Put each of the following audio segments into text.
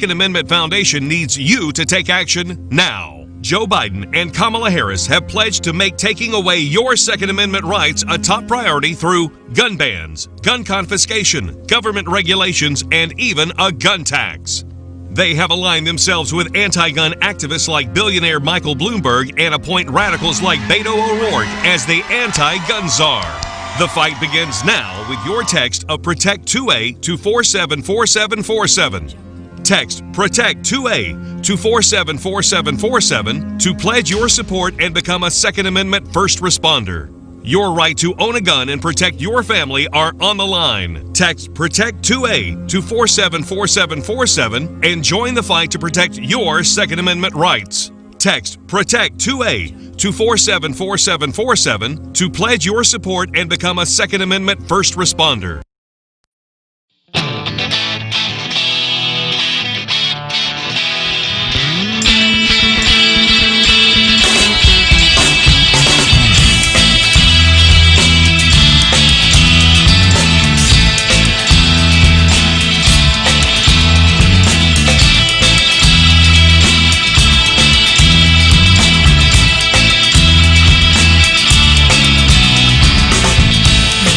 Second Amendment Foundation needs you to take action now. Joe Biden and Kamala Harris have pledged to make taking away your Second Amendment rights a top priority through gun bans, gun confiscation, government regulations, and even a gun tax. They have aligned themselves with anti-gun activists like billionaire Michael Bloomberg and appoint radicals like Beto O'Rourke as the anti-gun czar. The fight begins now with your text of Protect 2A to 474747. Text Protect 2A to 474747 to pledge your support and become a Second Amendment first responder. Your right to own a gun and protect your family are on the line. Text Protect 2A to 474747 and join the fight to protect your Second Amendment rights. Text Protect 2A to 474747 to pledge your support and become a Second Amendment first responder.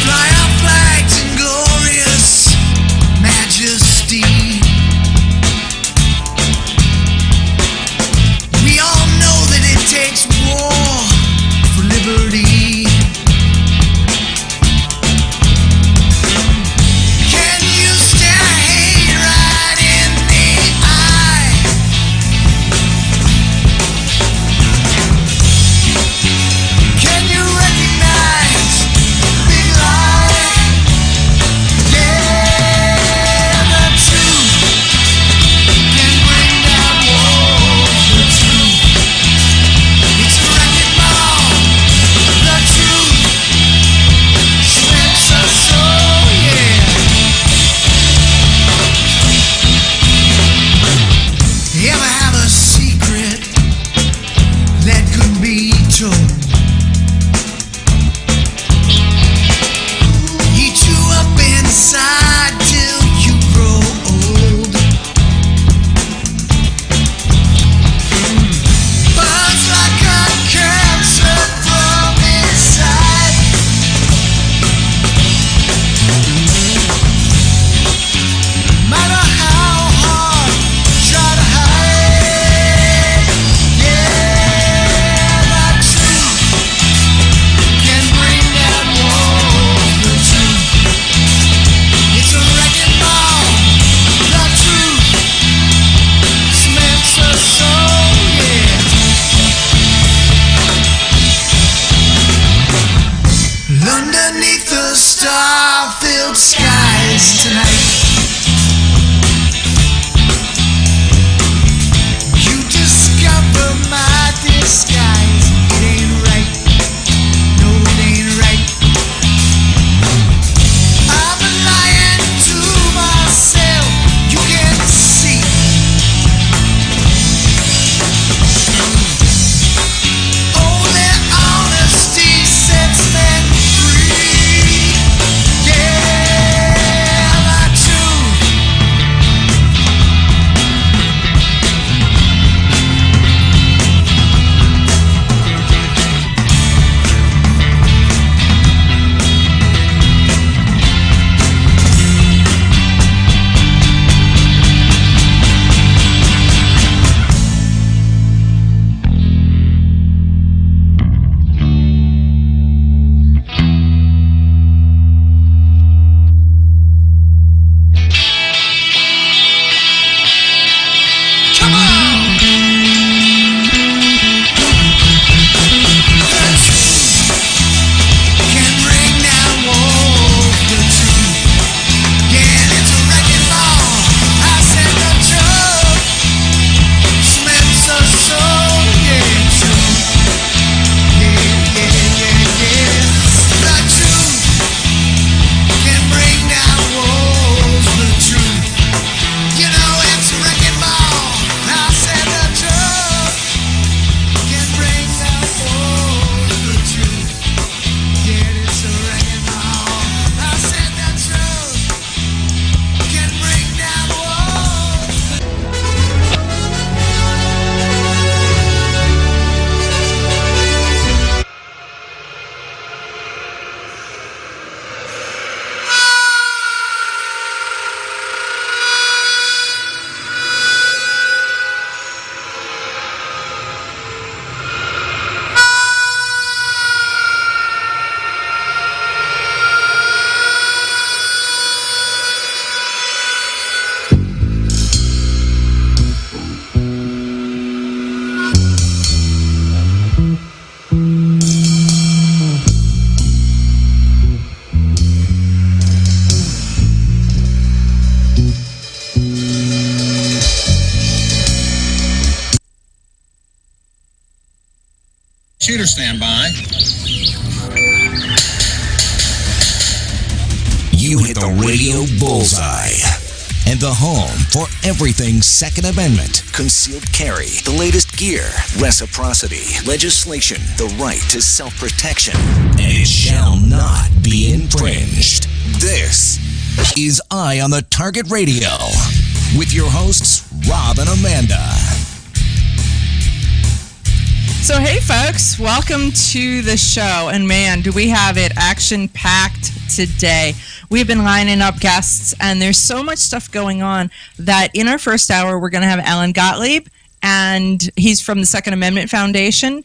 Fly our flags and glory. Shooter standby. You hit the radio bullseye. And the home for everything Second Amendment, concealed carry, the latest gear, reciprocity, legislation, the right to self-protection, and it shall not be infringed. This is Eye on the Target Radio with your hosts, Rob and Amanda. So, hey, folks, welcome to the show. And man, do we have it action-packed today. We've been lining up guests, and there's so much stuff going on that in our first hour, we're going to have Alan Gottlieb, and he's from the Second Amendment Foundation.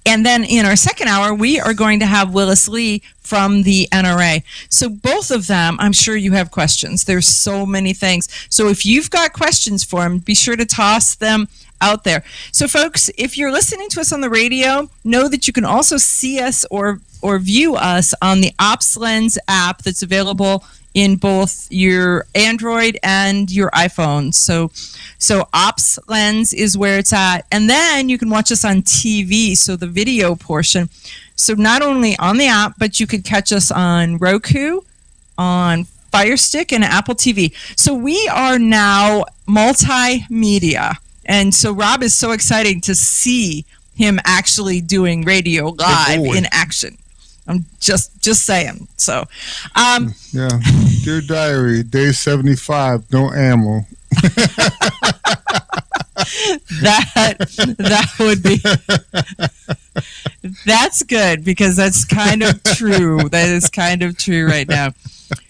And then in our second hour, we are going to have Willis Lee from the NRA. So both of them, I'm sure you have questions. There's so many things. So if you've got questions for them, be sure to toss them out there. So folks, if you're listening to us on the radio, know that you can also see us or view us on the OpsLens app that's available in both your Android and your iPhone. So OpsLens is where it's at. And then you can watch us on TV, so the video portion. So not only on the app, but you could catch us on Roku, on Fire Stick, and Apple TV. So we are now multimedia. And so Rob is so excited to see him actually doing radio live in action. I'm just saying. So, yeah. Dear Diary, day 75, no ammo. that would be. That's good because that's kind of true. That is kind of true right now.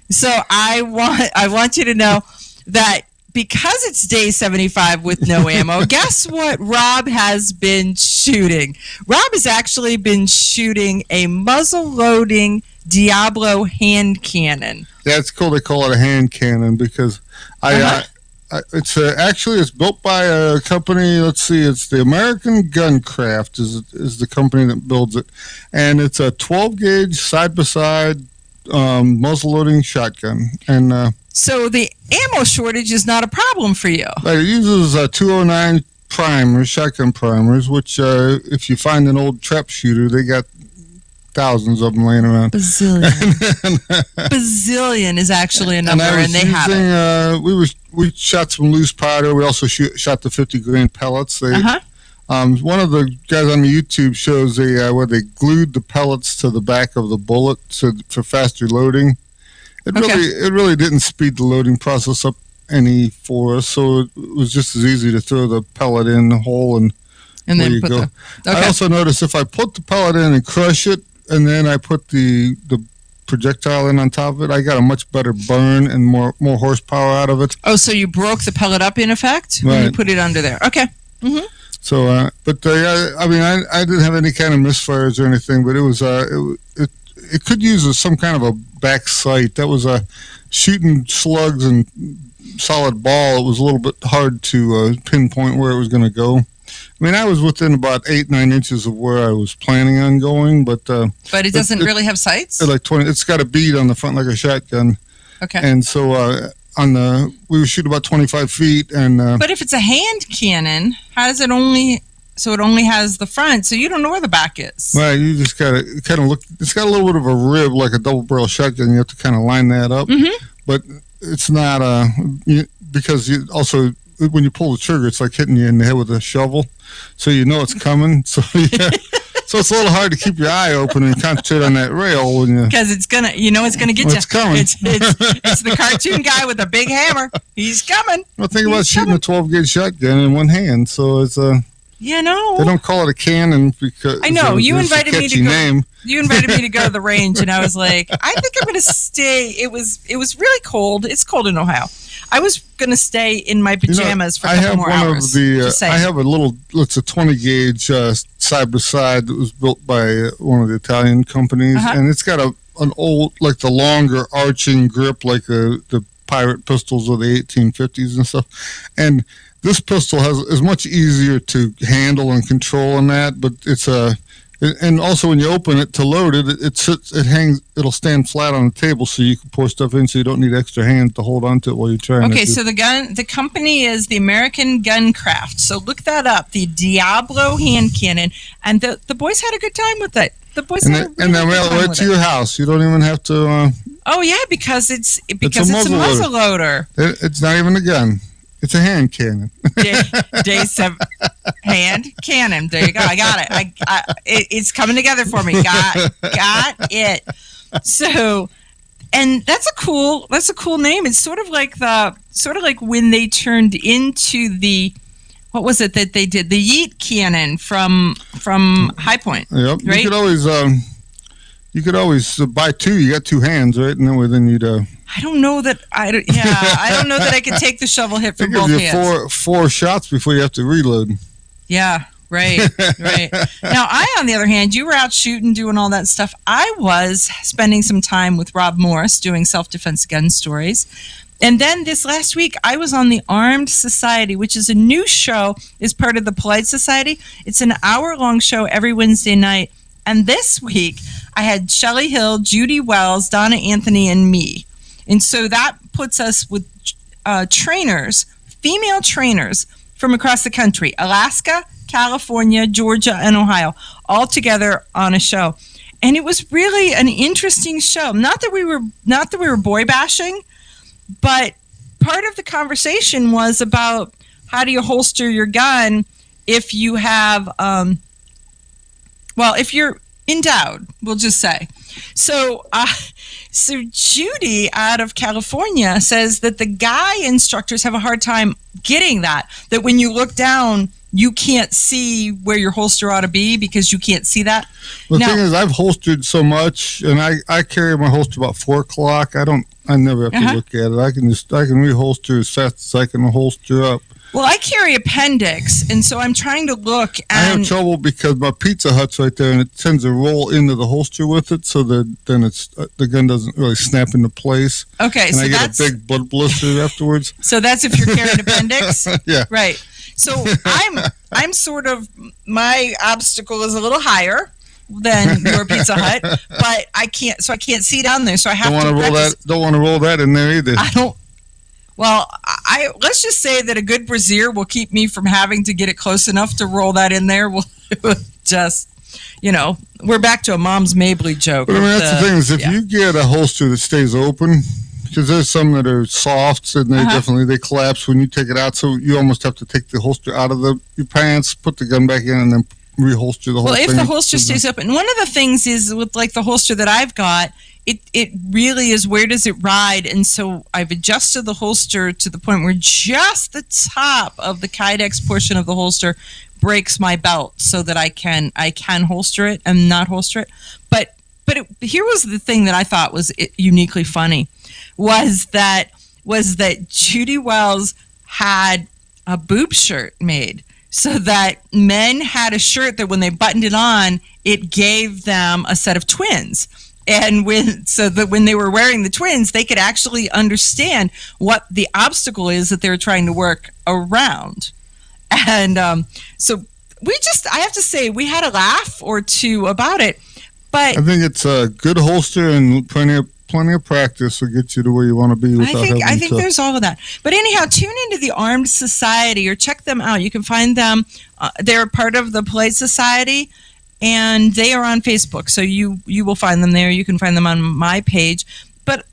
So I want you to know that because it's day 75 with no ammo, guess what Rob has been shooting? Rob has actually been shooting a muzzle-loading Diablo hand cannon. Yeah, it's cool. They call it a hand cannon because it's built by a company. Let's see, it's the American Guncraft is the company that builds it, and it's a 12-gauge side-by-side muzzle-loading shotgun, and so the ammo shortage is not a problem for you. It uses 209 primers, shotgun primers, which if you find an old trap shooter, they got thousands of them laying around. Bazillion is actually a number, and they have it. We shot some loose powder. We also shot the 50-grain pellets. One of the guys on the YouTube shows where they glued the pellets to the back of the bullet for faster loading. It really didn't speed the loading process up any for us, so it was just as easy to throw the pellet in the hole and then you go. I also noticed if I put the pellet in and crush it, and then I put the projectile in on top of it, I got a much better burn and more horsepower out of it. Oh, so you broke the pellet up in effect when you put it under there? Okay. Mm-hmm. So, I didn't have any kind of misfires or anything, but it was it could use some kind of a back sight. That was shooting slugs and solid ball. It was a little bit hard to pinpoint where it was going to go. I mean, I was within about 8-9 inches of where I was planning on going, but it doesn't really have sights. Like 20, it's got a bead on the front like a shotgun. Okay. And so we were shooting about 25 feet, and but if it's a hand cannon, how does it only? So it only has the front, so you don't know where the back is. Right, you just got to kind of look. It's got a little bit of a rib, like a double-barrel shotgun. You have to kind of line that up. Mm-hmm. But it's not because you also, when you pull the trigger, it's like hitting you in the head with a shovel. So you know it's coming. So yeah. So it's a little hard to keep your eye open and concentrate on that rail because it's gonna, it's gonna get you. It's coming. It's the cartoon guy with the big hammer. He's coming. Well, think about shooting a 12-gauge shotgun in one hand. So it's they don't call it a cannon because I know you invited me to go. Name. You invited me to go to the range, and I was like, I think I'm going to stay. It was really cold. It's cold in Ohio. I was going to stay in my pajamas for a couple more hours. I have a little. It's a 20-gauge side by side that was built by one of the Italian companies, and it's got an old, like the longer arching grip, like the pirate pistols of the 1850s and stuff, and this pistol is much easier to handle and control in that, but it's And also, when you open it to load it, it'll stand flat on the table, so you can pour stuff in, so you don't need extra hands to hold onto it while you're trying. Okay, so the company is the American Gun Craft. So look that up, the Diablo hand cannon, and the boys had a good time with it. The boys had a really and they'll good mail time it right with to your house. You don't even have to. Oh yeah, because it's a muzzle muzzle loader. It's not even a gun. It's a hand cannon. Day 7 hand cannon. There you go. I got it. It's coming together for me. Got it. So, and that's a cool name. It's sort of like when they turned into the, what was it that they did? The yeet cannon from High Point. Yep. Right? You could always buy two. You got two hands, right? And then you'd. I don't know that I don't know that I could take the shovel hit from both hands. Four shots before you have to reload. Yeah, right. Now, on the other hand, you were out shooting, doing all that stuff. I was spending some time with Rob Morris doing self-defense gun stories. And then this last week, I was on the Armed Society, which is a new show, is part of the Polite Society. It's an hour-long show every Wednesday night. And this week, I had Shelley Hill, Judy Wells, Donna Anthony, and me. And so that puts us with trainers, female trainers from across the country, Alaska, California, Georgia, and Ohio, all together on a show. And it was really an interesting show. Not that we were boy bashing, but part of the conversation was about how do you holster your gun if you have, if you're endowed, we'll just say. So Judy out of California says that the guy instructors have a hard time getting that when you look down, you can't see where your holster ought to be because you can't see that. The thing is, I've holstered so much, and I carry my holster about 4 o'clock. I never have to look at it. I can reholster as fast as I can holster up. Well, I carry appendix, and so I'm trying to look. And I have trouble because my Pizza Hut's right there, and it tends to roll into the holster with it, so that then the gun doesn't really snap into place. Okay, and so I get a big blood blister afterwards. So that's if you're carrying appendix? Yeah. Right. So I'm sort of, my obstacle is a little higher than your Pizza Hut, but I can't see down there, so I have to Don't want to roll that in there either. I don't. Well, let's just say that a good brassiere will keep me from having to get it close enough to roll that in there. We'll just, we're back to a Mom's Mabley joke. But I mean, that's the thing is, if you get a holster that stays open, because there's some that are soft and they collapse when you take it out, so you almost have to take the holster out of your pants, put the gun back in, and then reholster the whole thing. Well, if the holster stays open, one of the things is with like the holster that I've got, it really is, where does it ride? And so I've adjusted the holster to the point where just the top of the Kydex portion of the holster breaks my belt so that I can holster it and not holster it. But here was the thing that I thought was uniquely funny was that Judy Wells had a boob shirt made so that men had a shirt that when they buttoned it on, it gave them a set of twins. And so that when they were wearing the twins, they could actually understand what the obstacle is that they're trying to work around. And so I have to say, we had a laugh or two about it. But I think it's a good holster and plenty of practice will get you to where you want to be without I think there's all of that. But anyhow, tune into the Armed Society or check them out. You can find them. They're part of the Polite Society. And they are on Facebook, so you will find them there. You can find them on my page. But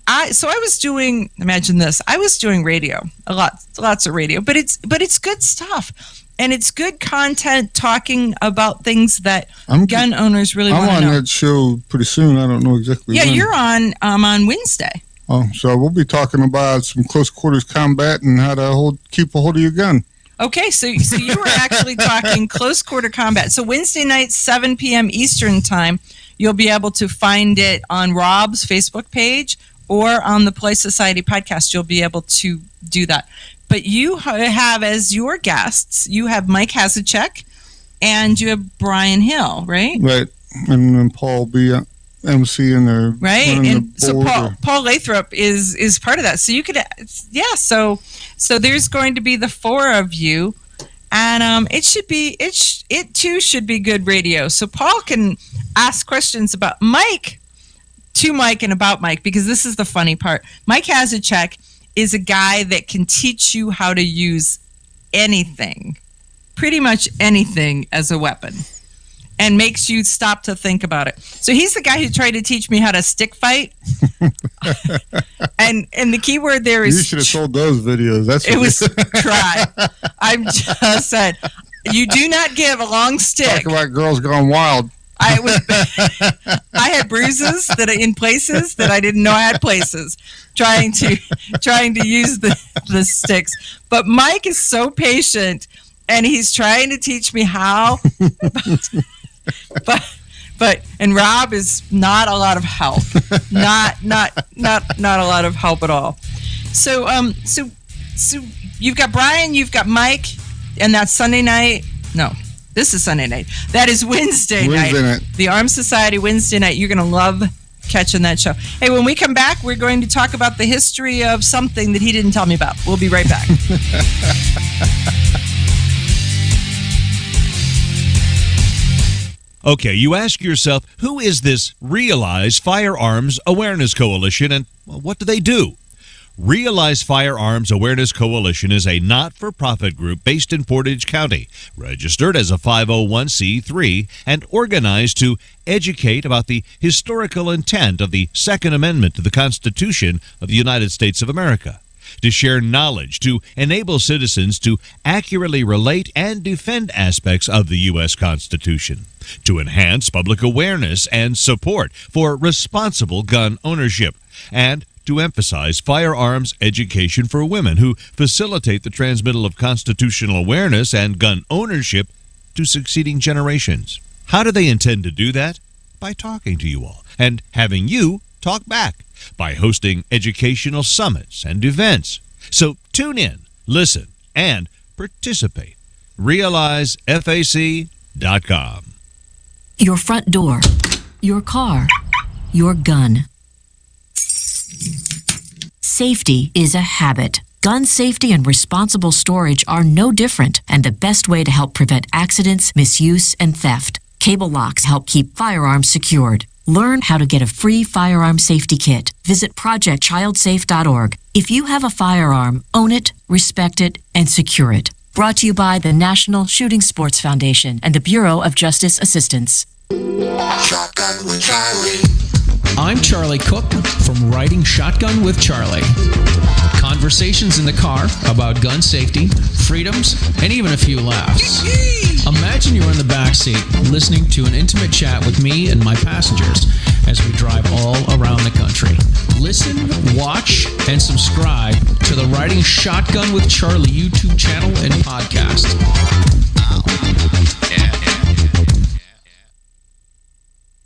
I was doing, imagine this, I was doing radio, lots of radio, but it's good stuff, and it's good content talking about things that gun owners really want to know. I'm on that show pretty soon. I don't know exactly. Yeah, when. you're on Wednesday. Oh, so we'll be talking about some close quarters combat and how to keep a hold of your gun. Okay, so you were actually talking close quarter combat. So Wednesday night, 7 p.m. Eastern time, you'll be able to find it on Rob's Facebook page or on the Polite Society podcast. You'll be able to do that. But you have as your guests, you have Mike Hasacek and you have Brian Hill, right? Right, and then Paul will be MC in there. Right, and so Paul Lathrop is part of that. So you could, so there's going to be the four of you, And it too should be good radio. So Paul can ask questions about Mike, to Mike and about Mike, because this is the funny part. Mike Hasicek is a guy that can teach you how to use anything, pretty much anything, as a weapon, and makes you stop to think about it. So he's the guy who tried to teach me how to stick fight. and the key word there is... You should have told those videos. It was try. I'm just saying, you do not give a long stick. Talk about girls gone wild. I had bruises that are in places that I didn't know I had places, trying to use the sticks. But Mike is so patient, and he's trying to teach me how. But Rob is not a lot of help. Not a lot of help at all. So you've got Brian, you've got Mike, and that's Sunday night. No. This is Sunday night. That is Wednesday night. The Arms Society Wednesday night. You're going to love catching that show. Hey, when we come back, we're going to talk about the history of something that he didn't tell me about. We'll be right back. Okay, you ask yourself, who is this Realize Firearms Awareness Coalition, and what do they do? Realize Firearms Awareness Coalition is a not-for-profit group based in Portage County, registered as a 501c3, and organized to educate about the historical intent of the Second Amendment to the Constitution of the United States of America, to share knowledge, to enable citizens to accurately relate and defend aspects of the U.S. Constitution, to enhance public awareness and support for responsible gun ownership, and to emphasize firearms education for women who facilitate the transmittal of constitutional awareness and gun ownership to succeeding generations. How do they intend to do that? By talking to you all and having you talk back, by hosting educational summits and events. So tune in, listen, and participate. RealizeFAC.com. Your front door, your car, your gun. Safety is a habit. Gun safety and responsible storage are no different, and the best way to help prevent accidents, misuse, and theft. Cable locks help keep firearms secured. Learn how to get a free firearm safety kit. Visit projectchildsafe.org. If you have a firearm, own it, respect it, and secure it. Brought to you by the National Shooting Sports Foundation and the Bureau of Justice Assistance. Shotgun with Charlie. I'm Charlie Cook from Riding Shotgun with Charlie. Conversations in the car about gun safety, freedoms, and even a few laughs. Imagine you're in the back seat listening to an intimate chat with me and my passengers as we drive all around the country. Listen, watch, and subscribe to the Riding Shotgun with Charlie YouTube channel and podcast.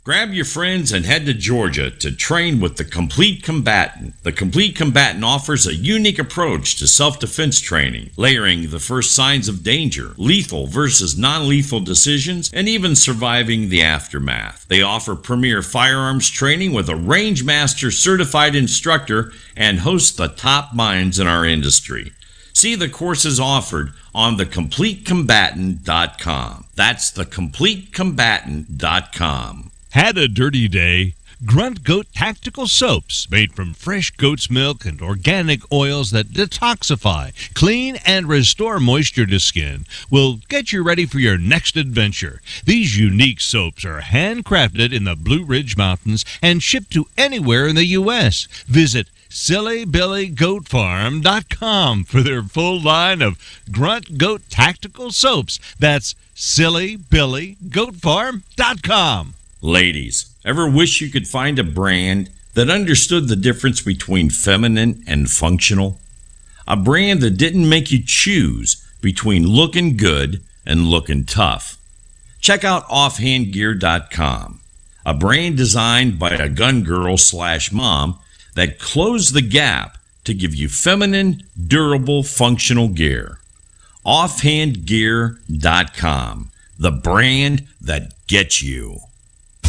Grab your friends and head to Georgia to train with the Complete Combatant. The Complete Combatant offers a unique approach to self-defense training, layering the first signs of danger, lethal versus non-lethal decisions, and even surviving the aftermath. They offer premier firearms training with a range master certified instructor and host the top minds in our industry. See the courses offered on thecompletecombatant.com. That's thecompletecombatant.com. Had a dirty day? Grunt Goat Tactical Soaps, made from fresh goat's milk and organic oils that detoxify, clean, and restore moisture to skin, will get you ready for your next adventure. These unique soaps are handcrafted in the Blue Ridge Mountains and shipped to anywhere in the U.S. Visit SillyBillyGoatFarm.com for their full line of Grunt Goat Tactical Soaps. That's SillyBillyGoatFarm.com. Ladies, ever wish you could find a brand that understood the difference between feminine and functional? A brand that didn't make you choose between looking good and looking tough? Check out offhandgear.com, a brand designed by a gun girl / mom that closed the gap to give you feminine, durable, functional gear. Offhandgear.com, the brand that gets you.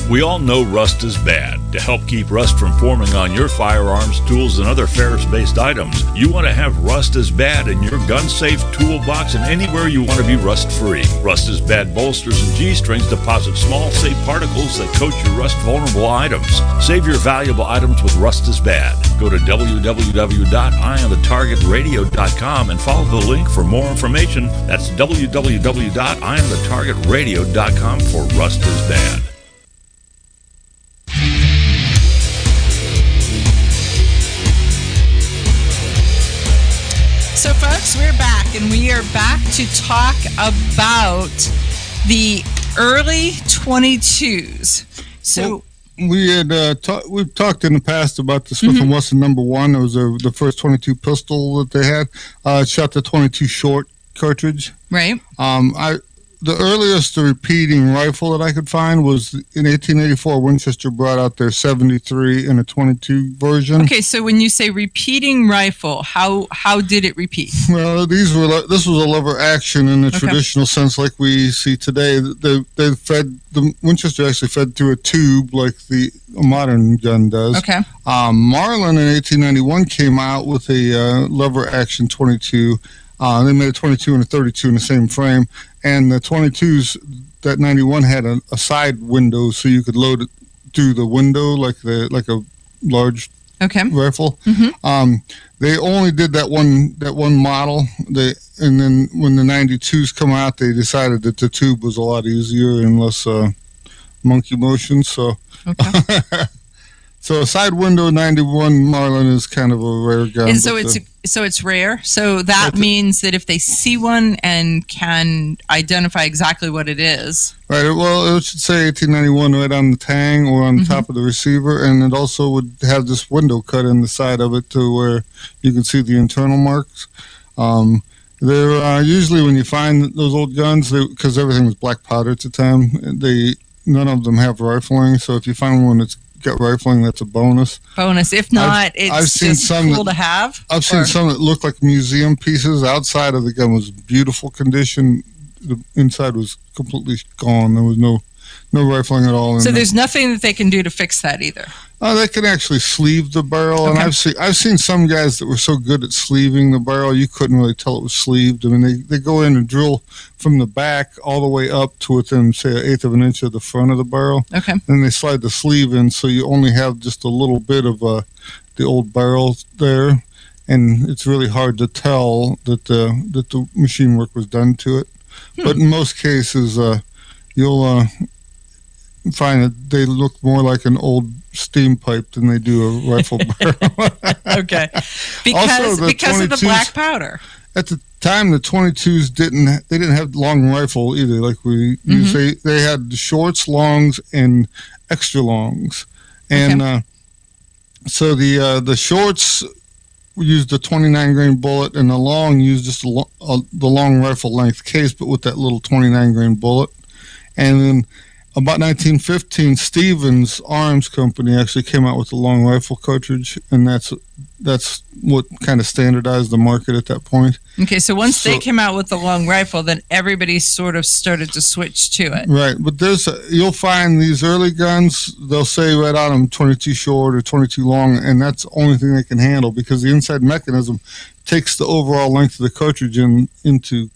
We all know rust is bad. To help keep rust from forming on your firearms, tools, and other ferrous-based items, you want to have Rust is Bad in your gun-safe toolbox and anywhere you want to be rust-free. Rust is Bad bolsters and G-strings deposit small, safe particles that coat your rust-vulnerable items. Save your valuable items with Rust is Bad. Go to www.eyeonthetargetradio.com and follow the link for more information. That's www.eyeonthetargetradio.com for Rust is Bad. So, folks, we're back, and we are back to talk about the early 22s. So, we had we've talked in the past about the Smith & Wesson number 1. It was the first 22 pistol that they had. It shot the 22 short cartridge. Right. The earliest repeating rifle that I could find was in 1884. Winchester brought out their 73 in a 22 version. Okay, so when you say repeating rifle, how did it repeat? Well, this was a lever action in the traditional sense, like we see today. They fed the Winchester actually fed through a tube like a modern gun does. Okay. Marlin in 1891 came out with a lever action 22. They made a 22 and a 32 in the same frame. And the 22s, that 91 had a side window, so you could load it through the window like a large rifle. They only did that one model. And then when the 92s come out, they decided that the tube was a lot easier and less monkey motion. So, so a side window 91 Marlin is kind of a rare gun. And so it's rare. So that means that if they see one and can identify exactly what it is. Right. Well, it should say 1891 right on the tang or on the top of the receiver, and it also would have this window cut in the side of it to where you can see the internal marks. They're usually when you find those old guns, because everything was black powder at the time, none of them have rifling. So if you find one that's got rifling, that's a bonus. If not, it's just cool to have. I've seen some that look like museum pieces. Outside of the gun was beautiful condition. The inside was completely gone. There was no rifling at all. So there's nothing that they can do to fix that either. They can actually sleeve the barrel, and I've seen some guys that were so good at sleeving the barrel you couldn't really tell it was sleeved. I mean, they go in and drill from the back all the way up to within, say, 1/8 of an inch of the front of the barrel. Okay. Then they slide the sleeve in, so you only have just a little bit of the old barrel there, and it's really hard to tell that the machine work was done to it. But in most cases, you'll find that they look more like an old steam pipe than they do a rifle barrel. Because of the black powder. At the time, the 22s didn't have long rifle either. Like we use, they had shorts, longs, and extra longs, and so the shorts used a 29 grain bullet, and the long used just the long rifle length case, but with that little 29 grain bullet, and then. About 1915, Stevens Arms Company actually came out with a long rifle cartridge, and that's what kind of standardized the market at that point. Okay, so once they came out with the long rifle, then everybody sort of started to switch to it. Right, but you'll find these early guns, they'll say right on them 22 short or 22 long, and that's the only thing they can handle because the inside mechanism takes the overall length of the cartridge into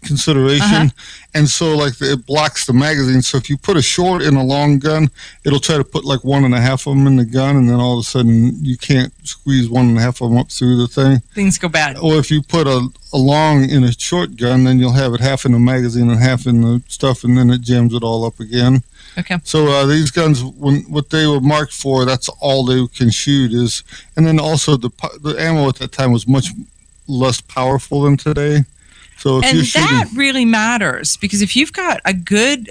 consideration, and so it blocks the magazine. So if you put a short in a long gun, it'll try to put like 1.5 of them in the gun, and then all of a sudden you can't squeeze 1.5 of them up through the thing. Things go bad. Or if you put a long in a short gun, then you'll have it half in the magazine and half in the stuff, and then it jams it all up again. Okay. So these guns, what they were marked for, that's all they can shoot is, and then also the ammo at that time was much less powerful than today. So that really matters because if you've got a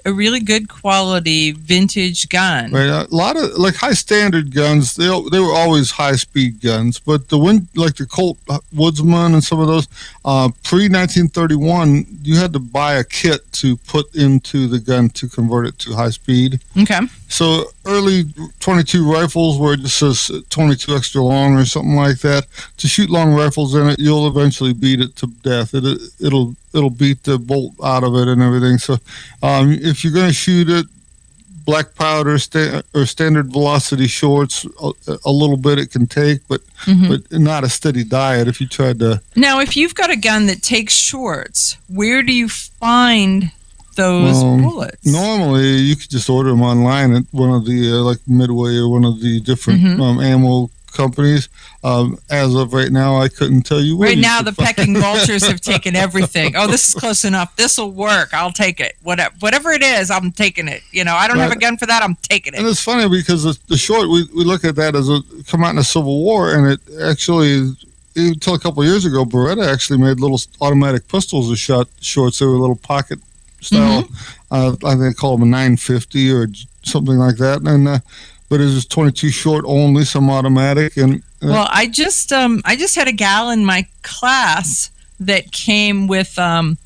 really good quality vintage gun, right? A lot of high standard guns, they were always high speed guns, but the Colt Woodsman and some of those pre 1931, you had to buy a kit to put into the gun to convert it to high speed. Okay. So early 22 rifles where it just says 22 extra long or something like that. To shoot long rifles in it, you'll eventually beat it to death. It'll beat the bolt out of it and everything. So if you're going to shoot it, black powder or standard velocity shorts, a little bit it can take, but not a steady diet if you tried to. Now, if you've got a gun that takes shorts, where do you find those bullets? Normally, you could just order them online at one of the like Midway or one of the different ammo companies. As of right now, I couldn't tell you where. Right now, the pecking vultures have taken everything. Oh, this is close enough. This will work. I'll take it. Whatever it is, I'm taking it. I don't have a gun for that. I'm taking it. And it's funny because the short, we look at that as come out in the Civil War, and it actually, until a couple of years ago, Beretta actually made little automatic pistols that shot shorts. They were little pocket style. I think they call them a 950 or something like that. And but it was 22 short only, some automatic. And well, I just had a gal in my class that came with the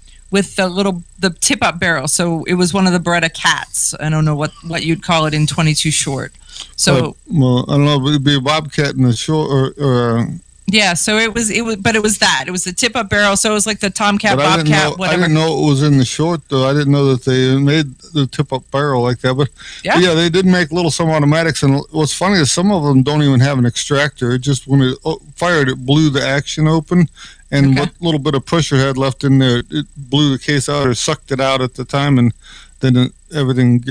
tip up barrel. So it was one of the Beretta Cats. I don't know what you'd call it in 22 short. So well, I don't know, it'd be a Bobcat in the short or yeah, so it was that. It was the tip-up barrel, so it was like the Tomcat, Bobcat, whatever. I didn't know it was in the short, though. I didn't know that they made the tip-up barrel like that. But yeah, they did make little some automatics, and what's funny is some of them don't even have an extractor. It just, when it fired, it blew the action open, and what little bit of pressure had left in there, it blew the case out or sucked it out at the time, and then everything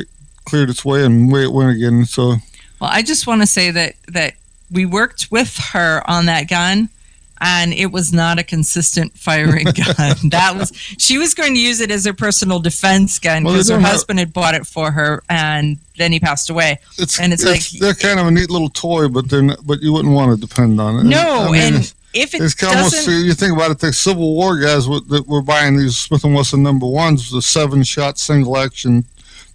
cleared its way, and away it went again. So, well, I just want to say that we worked with her on that gun, and it was not a consistent firing gun. She was going to use it as her personal defense gun because her husband had bought it for her, and then he passed away. They're kind of a neat little toy, but you wouldn't want to depend on it. No, and if it doesn't, almost, you think about it, the Civil War guys that were buying these Smith & Wesson No. 1s, the 7-shot single action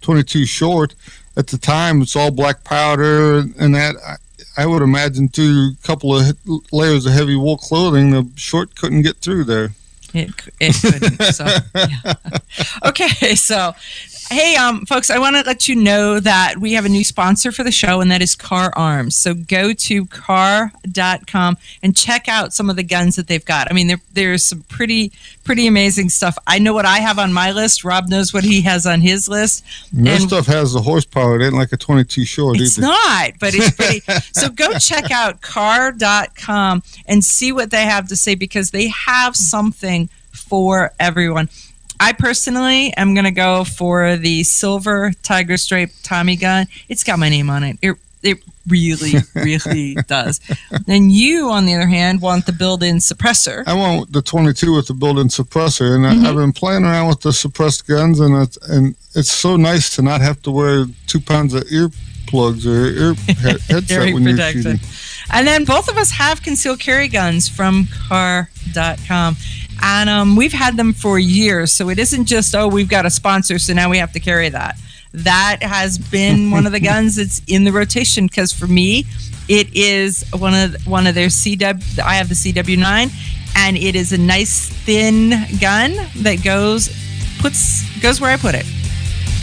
22 short. At the time, it's all black powder and that. I would imagine a couple of layers of heavy wool clothing, the short couldn't get through there. It couldn't. So, yeah. Okay, so hey, folks, I want to let you know that we have a new sponsor for the show, and that is Car Arms. So go to car.com and check out some of the guns that they've got. I mean, there's some pretty amazing stuff. I know what I have on my list. Rob knows what he has on his list. This stuff has the horsepower. It ain't like a 22 short It's either. not, but it's pretty. So go check out car.com and see what they have to say, because they have something for everyone. I personally am going to go for the silver Tiger Stripe Tommy gun. It's got my name on it. It really, really does. Then you, on the other hand, want the built-in suppressor. I want the 22 with the built-in suppressor, and I've been playing around with the suppressed guns, and it's so nice to not have to wear 2 pounds of earplugs or ear headset when you're shooting. And then both of us have concealed carry guns from car.com. And we've had them for years, so it isn't just, we've got a sponsor, so now we have to carry that. That has been one of the guns that's in the rotation, because for me, it is one of their CW. I have the CW9, and it is a nice thin gun that goes where I put it.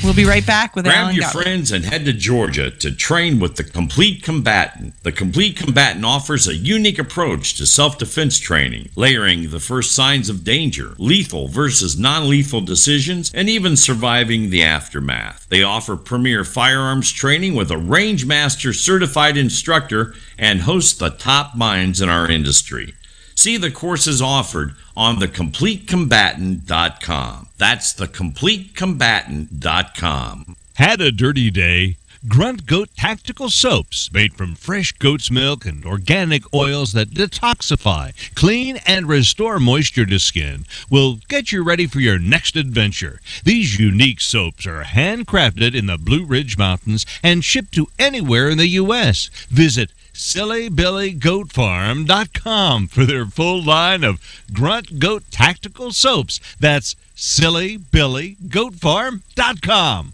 We'll be right back with Alan Grab your Gottlieb. friends and head to Georgia to train with the Complete Combatant. The Complete Combatant offers a unique approach to self-defense training, layering the first signs of danger, lethal versus non-lethal decisions, and even surviving the aftermath. They offer premier firearms training with a Range Master certified instructor and host the top minds in our industry. See the courses offered on thecompletecombatant.com. That's thecompletecombatant.com. Had a dirty day? Grunt Goat Tactical Soaps, made from fresh goat's milk and organic oils that detoxify, clean, and restore moisture to skin, will get you ready for your next adventure. These unique soaps are handcrafted in the Blue Ridge Mountains and shipped to anywhere in the U.S. Visit SillyBillyGoatFarm.com for their full line of Grunt Goat Tactical Soaps. That's SillyBillyGoatFarm.com.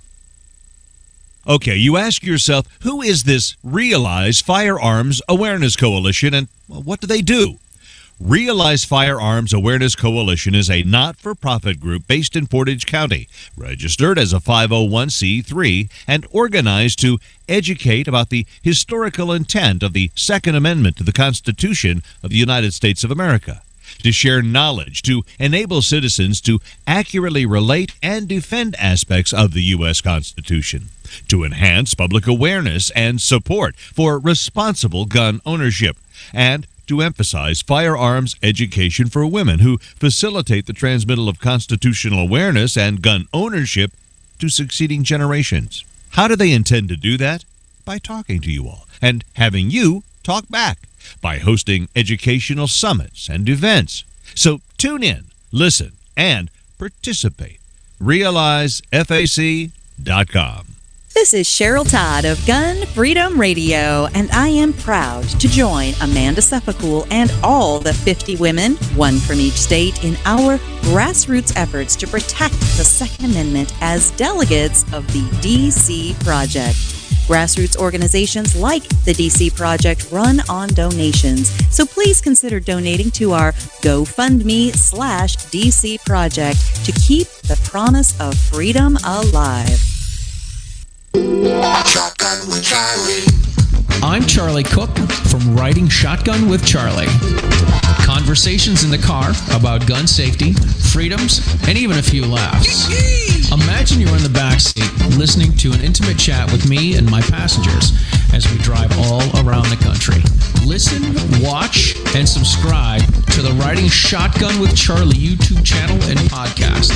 Okay, you ask yourself, who is this Realize Firearms Awareness Coalition, and what do they do? Realize Firearms Awareness Coalition is a not-for-profit group based in Portage County, registered as a 501c3, and organized to educate about the historical intent of the Second Amendment to the Constitution of the United States of America, to share knowledge, to enable citizens to accurately relate and defend aspects of the U.S. Constitution, to enhance public awareness and support for responsible gun ownership, and to emphasize firearms education for women who facilitate the transmittal of constitutional awareness and gun ownership to succeeding generations. How do they intend to do that? By talking to you all and having you talk back, by hosting educational summits and events. So tune in, listen, and participate. RealizeFAC.com. This is Cheryl Todd of Gun Freedom Radio, and I am proud to join Amanda Suffolcool and all the 50 women, one from each state, in our grassroots efforts to protect the Second Amendment as delegates of the DC Project. Grassroots organizations like the DC Project run on donations, so please consider donating to our GoFundMe/DC Project to keep the promise of freedom alive. Shotgun with Charlie. I'm Charlie Cook from Riding Shotgun with Charlie. Conversations in the car about gun safety, freedoms, and even a few laughs. Imagine you're in the back seat listening to an intimate chat with me and my passengers as we drive all around the country. Listen, watch, and subscribe to the Riding Shotgun with Charlie YouTube channel and podcast.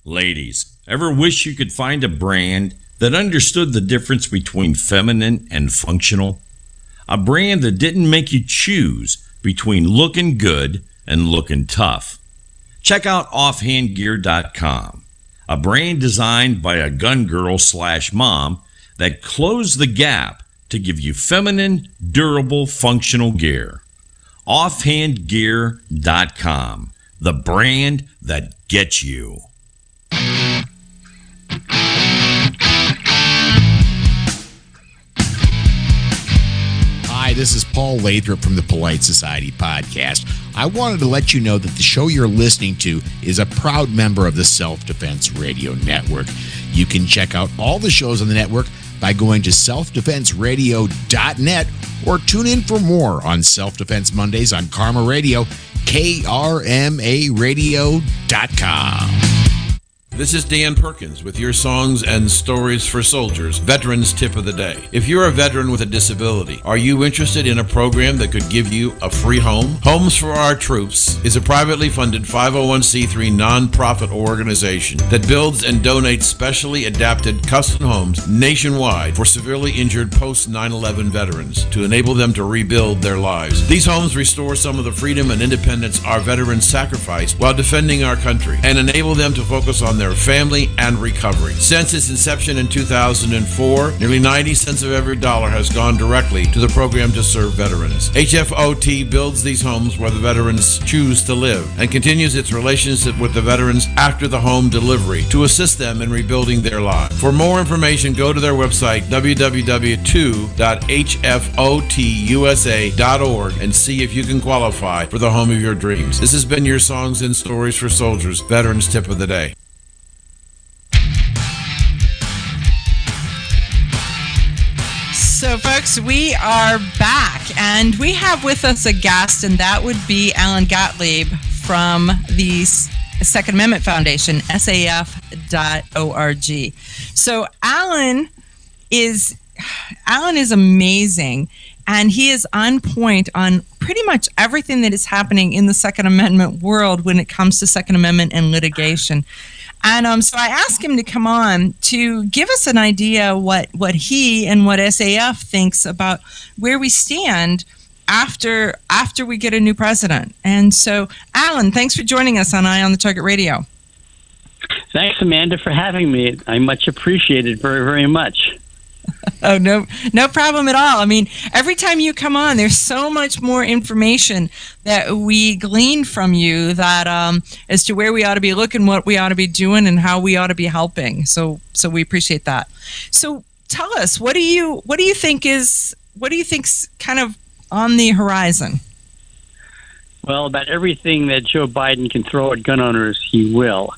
Ladies, ever wish you could find a brand that understood the difference between feminine and functional? A brand that didn't make you choose between looking good and looking tough. Check out offhandgear.com, a brand designed by a gun girl / mom that closed the gap to give you feminine, durable, functional gear. Offhandgear.com, the brand that gets you. Hi, this is Paul Lathrop from the Polite Society podcast. I wanted to let you know that the show you're listening to is a proud member of the Self-Defense Radio Network. You can check out all the shows on the network by going to selfdefenseradio.net or tune in for more on Self-Defense Mondays on Karma Radio, KRMAradio.com. This is Dan Perkins with your Songs and Stories for Soldiers, Veterans Tip of the Day. If you're a veteran with a disability, are you interested in a program that could give you a free home? Homes for Our Troops is a privately funded 501c3 nonprofit organization that builds and donates specially adapted custom homes nationwide for severely injured post-9/11 veterans to enable them to rebuild their lives. These homes restore some of the freedom and independence our veterans sacrificed while defending our country and enable them to focus on their family and recovery. Since its inception in 2004, nearly 90 cents of every dollar has gone directly to the program to serve veterans. HFOT builds these homes where the veterans choose to live and continues its relationship with the veterans after the home delivery to assist them in rebuilding their lives. For more information, go to their website, www.hfotusa.org, and see if you can qualify for the home of your dreams. This has been your Songs and Stories for Soldiers, Veterans Tip of the Day. So, folks, we are back, and we have with us a guest, and that would be Alan Gottlieb from the Second Amendment Foundation, SAF.org. So, Alan is amazing, and he is on point on pretty much everything that is happening in the Second Amendment world when it comes to Second Amendment and litigation. And so I asked him to come on to give us an idea what he and what SAF thinks about where we stand after we get a new president. And so, Alan, thanks for joining us on Eye on the Target Radio. Thanks, Amanda, for having me. I much appreciate it very, very much. Oh, no problem at all. I mean, every time you come on, there's so much more information that we glean from you that as to where we ought to be looking, what we ought to be doing, and how we ought to be helping. So we appreciate that. So tell us, what do you think's kind of on the horizon? Well, about everything that Joe Biden can throw at gun owners, he will.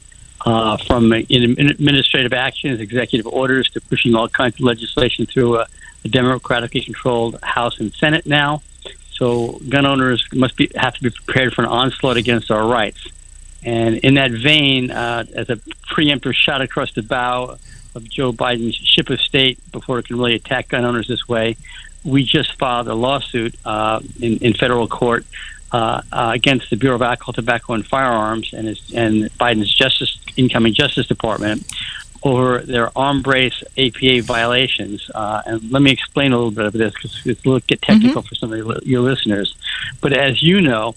From administrative actions, executive orders, to pushing all kinds of legislation through a democratically controlled House and Senate now. So gun owners have to be prepared for an onslaught against our rights. And in that vein, as a preemptive shot across the bow of Joe Biden's ship of state before it can really attack gun owners this way, we just filed a lawsuit in federal court against the Bureau of Alcohol, Tobacco, and Firearms and Biden's incoming Justice Department over their arm brace APA violations. And let me explain a little bit of this because it's a little bit technical for some of your listeners. But as you know,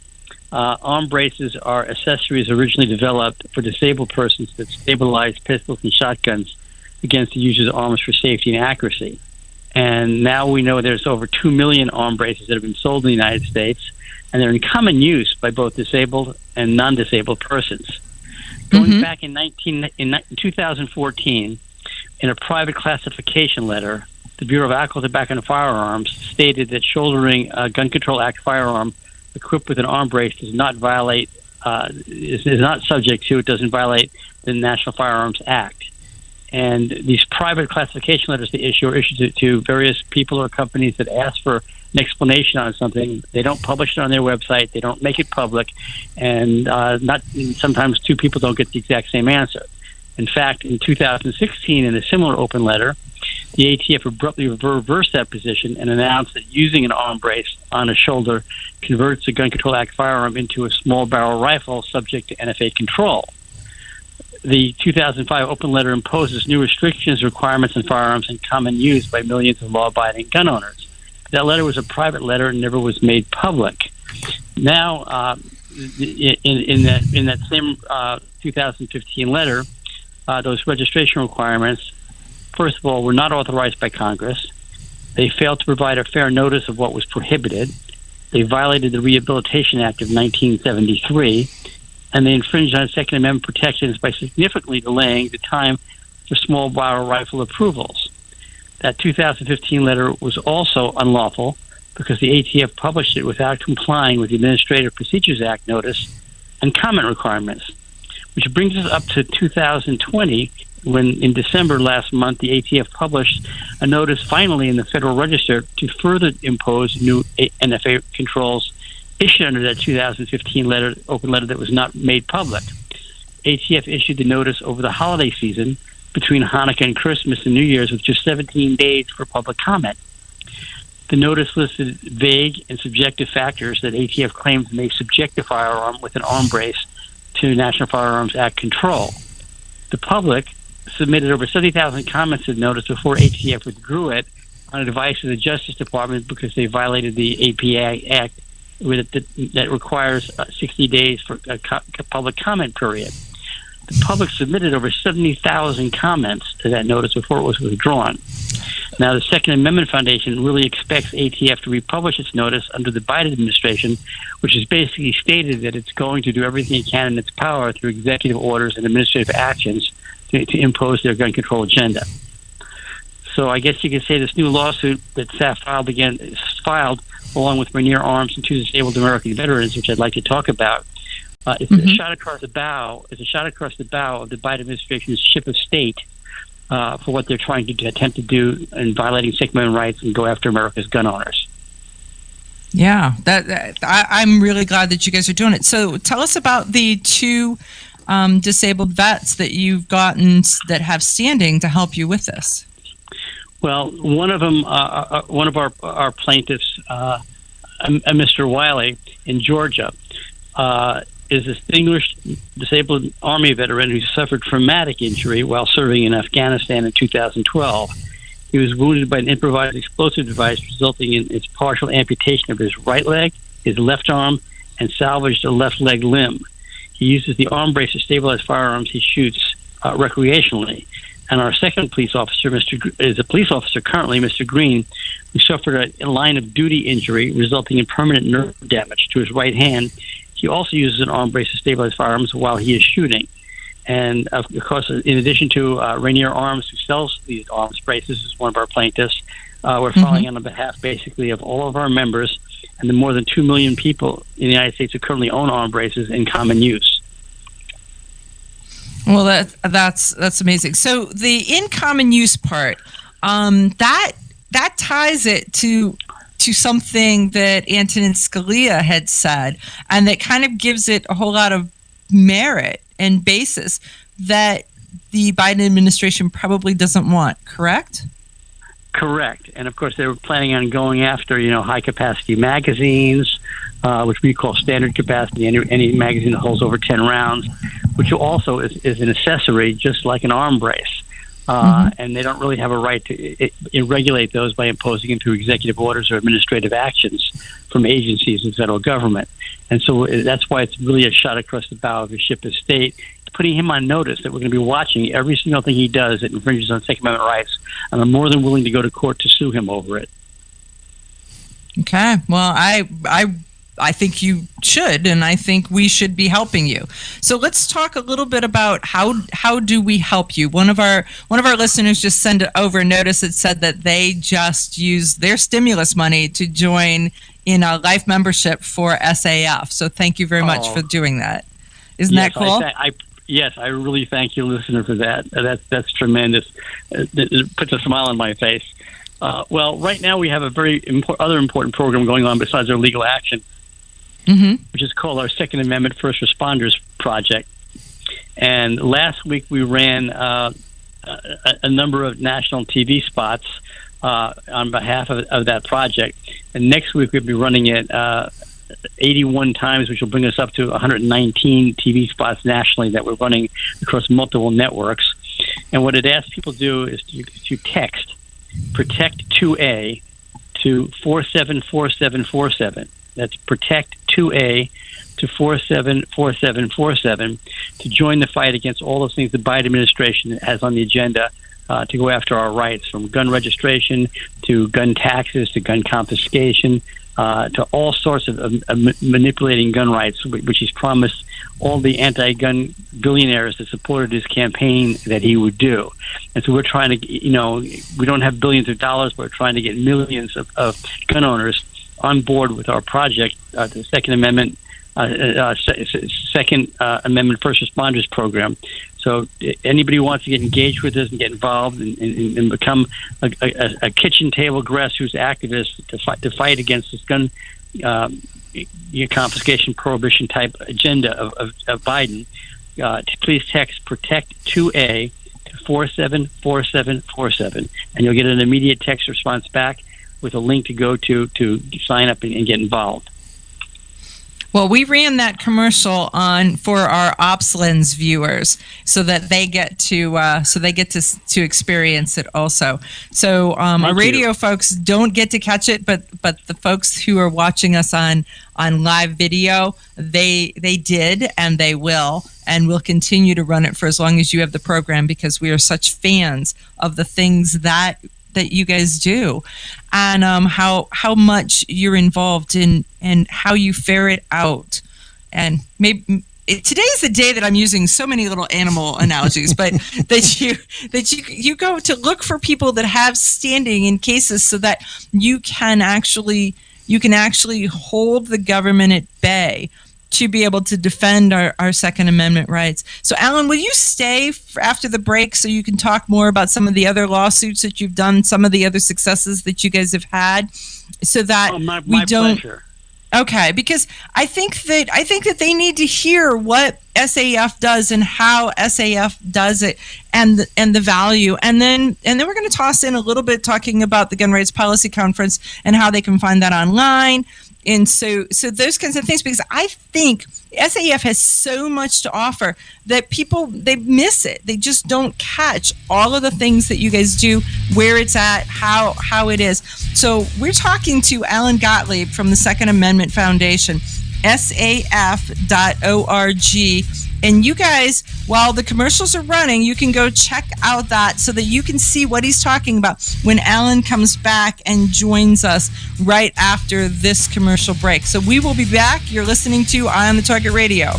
arm braces are accessories originally developed for disabled persons that stabilize pistols and shotguns against the user's arms for safety and accuracy. And now we know there's over 2 million arm braces that have been sold in the United States, and they're in common use by both disabled and non-disabled persons. Going back in 2014, in a private classification letter, the Bureau of Alcohol, Tobacco, and Firearms stated that shouldering a Gun Control Act firearm equipped with an arm brace does not violate, is not subject to, it doesn't violate the National Firearms Act. And these private classification letters they issue are issued to various people or companies that ask for an explanation on something. They don't publish it on their website. They don't make it public. And sometimes two people don't get the exact same answer. In fact, in 2016, in a similar open letter, the ATF abruptly reversed that position and announced that using an arm brace on a shoulder converts a Gun Control Act firearm into a small barrel rifle subject to NFA control. The 2005 open letter imposes new restrictions, requirements on firearms in common use by millions of law-abiding gun owners. That letter was a private letter and never was made public. Now, in that same 2015 letter, those registration requirements, first of all, were not authorized by Congress. They failed to provide a fair notice of what was prohibited. They violated the Rehabilitation Act of 1973. And they infringed on Second Amendment protections by significantly delaying the time for small barrel rifle approvals. That 2015 letter was also unlawful because the ATF published it without complying with the Administrative Procedures Act notice and comment requirements, which brings us up to 2020, when in December last month, the ATF published a notice finally in the Federal Register to further impose new NFA controls issued under that 2015 open letter that was not made public. ATF issued the notice over the holiday season between Hanukkah and Christmas and New Year's with just 17 days for public comment. The notice listed vague and subjective factors that ATF claims may subject a firearm with an arm brace to National Firearms Act control. The public submitted over 70,000 comments to the notice before ATF withdrew it on advice of the Justice Department because they violated the APA Act that requires 60 days for a public comment period. The public submitted over 70,000 comments to that notice before it was withdrawn. Now, the Second Amendment Foundation really expects ATF to republish its notice under the Biden administration, which has basically stated that it's going to do everything it can in its power through executive orders and administrative actions to impose their gun control agenda. So I guess you could say this new lawsuit that SAF filed along with Rainier Arms and 2 disabled American veterans, which I'd like to talk about, is a shot across the bow. It's a shot across the bow of the Biden administration's ship of state for what they're trying to attempt to do in violating Second Amendment rights and go after America's gun owners. Yeah, I'm really glad that you guys are doing it. So tell us about the 2 disabled vets that you've gotten that have standing to help you with this. Well, one of them, one of our plaintiffs, Mr. Wiley in Georgia, is a distinguished disabled Army veteran who suffered traumatic injury while serving in Afghanistan in 2012. He was wounded by an improvised explosive device, resulting in its partial amputation of his right leg, his left arm, and salvaged a left leg limb. He uses the arm brace to stabilize firearms he shoots recreationally. And our second police officer, is a police officer currently, Mr. Green, who suffered a line of duty injury resulting in permanent nerve damage to his right hand. He also uses an arm brace to stabilize firearms while he is shooting. And of course, in addition to Rainier Arms, who sells these arms braces, is one of our plaintiffs, we're filing on behalf basically of all of our members and the more than 2 million people in the United States who currently own arm braces in common use. Well, that's amazing. So the in common use part, that ties it to something that Antonin Scalia had said, and that kind of gives it a whole lot of merit and basis that the Biden administration probably doesn't want, correct? Correct. And of course, they were planning on going after, high capacity magazines, which we call standard capacity, any magazine that holds over 10 rounds, which also is an accessory, just like an arm brace. And they don't really have a right to regulate those by imposing them through executive orders or administrative actions from agencies of the federal government. And so that's why it's really a shot across the bow of the ship of state, putting him on notice that we're going to be watching every single thing he does that infringes on Second Amendment rights, and I'm more than willing to go to court to sue him over it. Okay. Well, I think you should, and I think we should be helping you. So let's talk a little bit about how do we help you. One of our listeners just sent over a notice that said that they just used their stimulus money to join in a life membership for SAF. So thank you very much for doing that. Isn't that cool? Yes, I really thank you, listener, for that. That's tremendous. It puts a smile on my face. Well, right now we have a very other important program going on besides our legal action, which is called our Second Amendment First Responders Project. And last week we ran a number of national TV spots on behalf of that project. And next week we'll be running it 81 times, which will bring us up to 119 TV spots nationally that we're running across multiple networks. And what it asks people to do is to text Protect 2A to 474747. That's Protect 2A to 474747 to join the fight against all those things the Biden administration has on the agenda to go after our rights, from gun registration to gun taxes to gun confiscation, to all sorts of manipulating gun rights, which he's promised all the anti-gun billionaires that supported his campaign that he would do. And so we're trying to, we don't have billions of dollars, but we're trying to get millions of gun owners on board with our project, the Second Amendment, Second Amendment First Responders Program. So anybody who wants to get engaged with us and get involved and become a kitchen table grassroots activist to fight against this gun confiscation prohibition type agenda of Biden, please text Protect 2A to 474747, and you'll get an immediate text response back with a link to go to sign up and get involved. Well, we ran that commercial for our OpsLens viewers so that they get to experience it also. So our radio folks don't get to catch it, but the folks who are watching us on live video, they did, and they will, and we'll continue to run it for as long as you have the program, because we are such fans of the things that you guys do, and how much you're involved in and how you ferret out. And maybe today's the day that I'm using so many little animal analogies, but that you go to look for people that have standing in cases so that you can actually hold the government at bay to be able to defend our Second Amendment rights. So, Alan, will you stay after the break so you can talk more about some of the other lawsuits that you've done, some of the other successes that you guys have had, so that my don't. Pleasure. Okay, because I think that they need to hear what SAF does and how SAF does it, and the value, and then we're going to toss in a little bit talking about the Gun Rights Policy Conference and how they can find that online. And so those kinds of things, because I think SAF has so much to offer that people, they miss it. They just don't catch all of the things that you guys do, where it's at, how it is. So we're talking to Alan Gottlieb from the Second Amendment Foundation, saf.org. And you guys, while the commercials are running, you can go check out that so that you can see what he's talking about when Alan comes back and joins us right after this commercial break. So we will be back. You're listening to Eye on the Target Radio.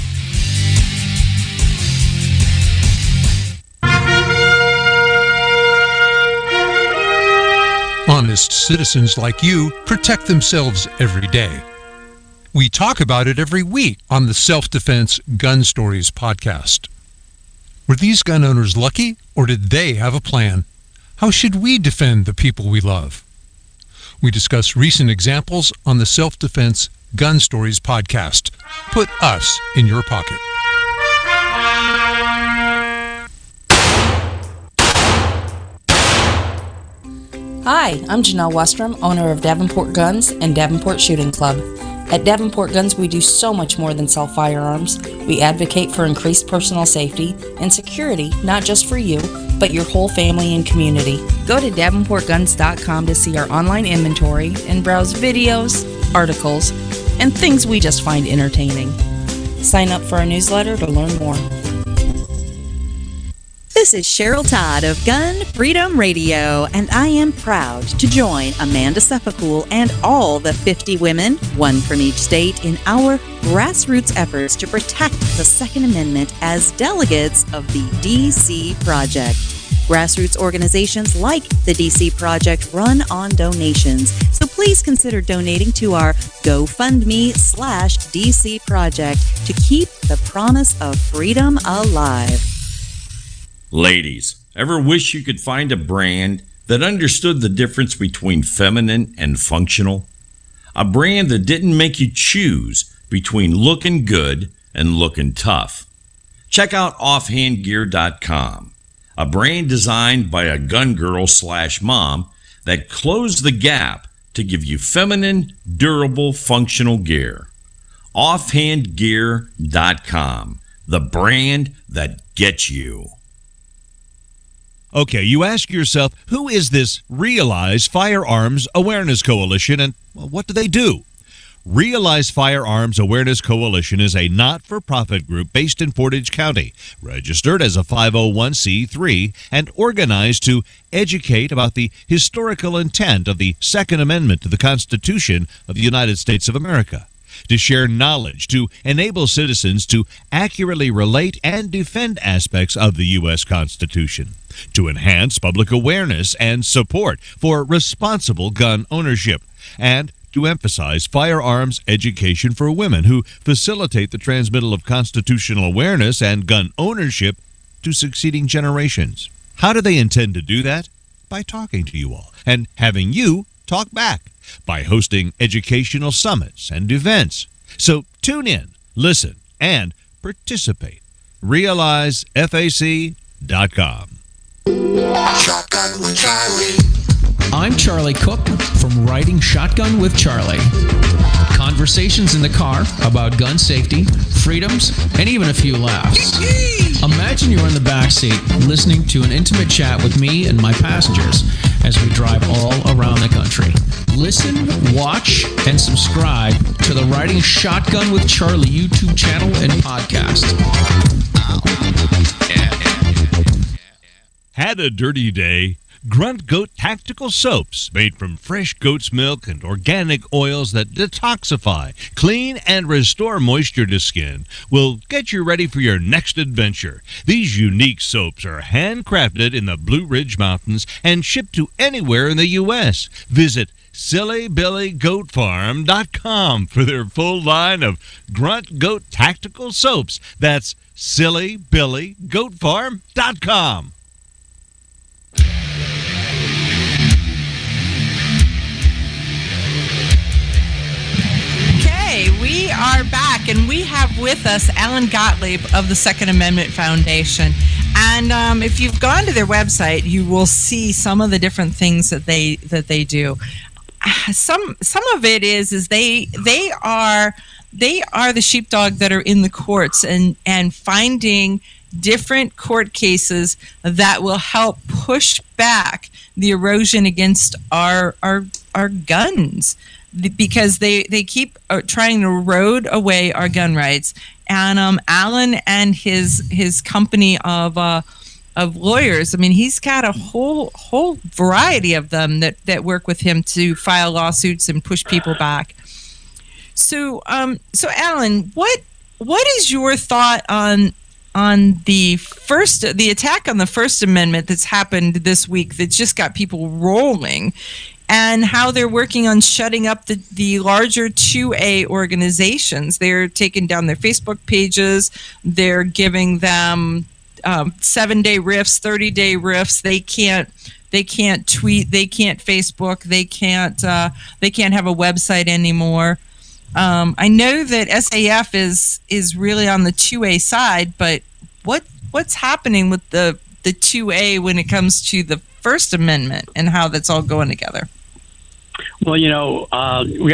Honest citizens like you protect themselves every day. We talk about it every week on the Self-Defense Gun Stories podcast. Were these gun owners lucky, or did they have a plan? How should we defend the people we love? We discuss recent examples on the Self-Defense Gun Stories podcast. Put us in your pocket. Hi, I'm Janelle Westrom, owner of Davenport Guns and Davenport Shooting Club. At Davenport Guns, we do so much more than sell firearms. We advocate for increased personal safety and security, not just for you, but your whole family and community. Go to davenportguns.com to see our online inventory and browse videos, articles, and things we just find entertaining. Sign up for our newsletter to learn more. This is Cheryl Todd of Gun Freedom Radio, and I am proud to join Amanda Seffacool and all the 50 women, one from each state, in our grassroots efforts to protect the Second Amendment as delegates of the DC Project. Grassroots organizations like the DC Project run on donations, so please consider donating to our GoFundMe/DC Project to keep the promise of freedom alive. Ladies, ever wish you could find a brand that understood the difference between feminine and functional? A brand that didn't make you choose between looking good and looking tough? Check out offhandgear.com, a brand designed by a gun girl/mom that closed the gap to give you feminine, durable, functional gear. Offhandgear.com, the brand that gets you. Okay, you ask yourself, who is this Realize Firearms Awareness Coalition, and what do they do? Realize Firearms Awareness Coalition is a not-for-profit group based in Portage County, registered as a 501c3, and organized to educate about the historical intent of the Second Amendment to the Constitution of the United States of America, to share knowledge, to enable citizens to accurately relate and defend aspects of the U.S. Constitution, to enhance public awareness and support for responsible gun ownership, and to emphasize firearms education for women who facilitate the transmittal of constitutional awareness and gun ownership to succeeding generations. How do they intend to do that? By talking to you all and having you talk back, by hosting educational summits and events. So tune in, listen, and participate. RealizeFAC.com. Shotgun with Charlie. I'm Charlie Cook from Riding Shotgun with Charlie. Conversations in the car about gun safety, freedoms, and even a few laughs. Imagine you're in the back seat listening to an intimate chat with me and my passengers as we drive all around the country. Listen, watch, and subscribe to the Riding Shotgun with Charlie YouTube channel and podcast. Had a dirty day? Grunt Goat Tactical Soaps, made from fresh goat's milk and organic oils that detoxify, clean, and restore moisture to skin, will get you ready for your next adventure. These unique soaps are handcrafted in the Blue Ridge Mountains and shipped to anywhere in the U.S. Visit SillyBillyGoatFarm.com for their full line of Grunt Goat Tactical Soaps. That's SillyBillyGoatFarm.com. We are back, and we have with us Alan Gottlieb of the Second Amendment Foundation. And if you've gone to their website, you will see some of the different things that they do. Some of it is they are the sheepdog that are in the courts and finding different court cases that will help push back the erosion against our guns, because they keep trying to erode away our gun rights. And Alan and his company of lawyers, I mean, he's got a whole variety of them that work with him to file lawsuits and push people back. So Alan, what is your thought on the attack on the First Amendment that's happened this week, that's just got people rolling, and how they're working on shutting up the larger 2A organizations? They're taking down their Facebook pages. They're giving them 7-day rifts, 30-day rifts. They can't tweet. They can't Facebook. They can't have a website anymore. I know that SAF is really on the 2A side, but what's happening with the 2A when it comes to the First Amendment and how that's all going together? Well, we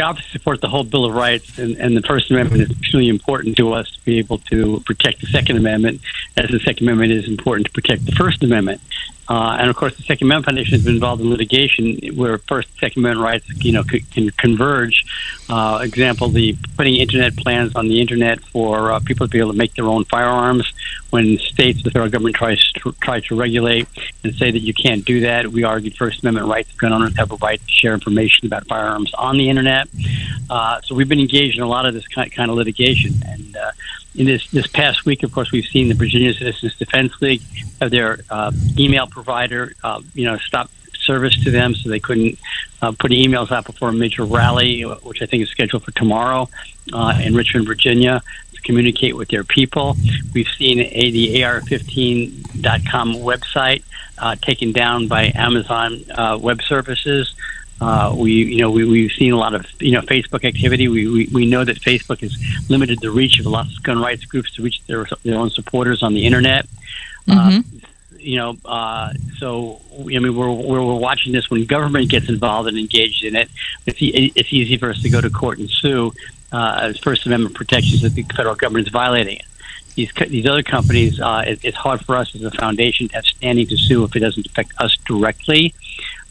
obviously support the whole Bill of Rights, and the First Amendment is extremely important to us to be able to protect the Second Amendment, as the Second Amendment is important to protect the First Amendment. And of course, the Second Amendment Foundation has been involved in litigation where First and Second Amendment rights, can converge. Example, the putting internet plans on the internet for people to be able to make their own firearms. When states, the federal government tries to regulate and say that you can't do that, we argued First Amendment rights. Gun owners have a right to share information about firearms on the internet. So we've been engaged in a lot of this kind of litigation. And in this past week, of course, we've seen the Virginia Citizens Defense League have their email provider, stop service to them, so they couldn't put emails out before a major rally, which I think is scheduled for tomorrow in Richmond, Virginia, to communicate with their people. We've seen the AR-15.com website taken down by Amazon Web Services. We've seen a lot of Facebook activity. We know that Facebook has limited the reach of lots of gun rights groups to reach their own supporters on the internet. We're watching this. When government gets involved and engaged in it, it's easy for us to go to court and sue as First Amendment protections that the federal government is violating it. These other companies, it's hard for us as a foundation to have standing to sue if it doesn't affect us directly.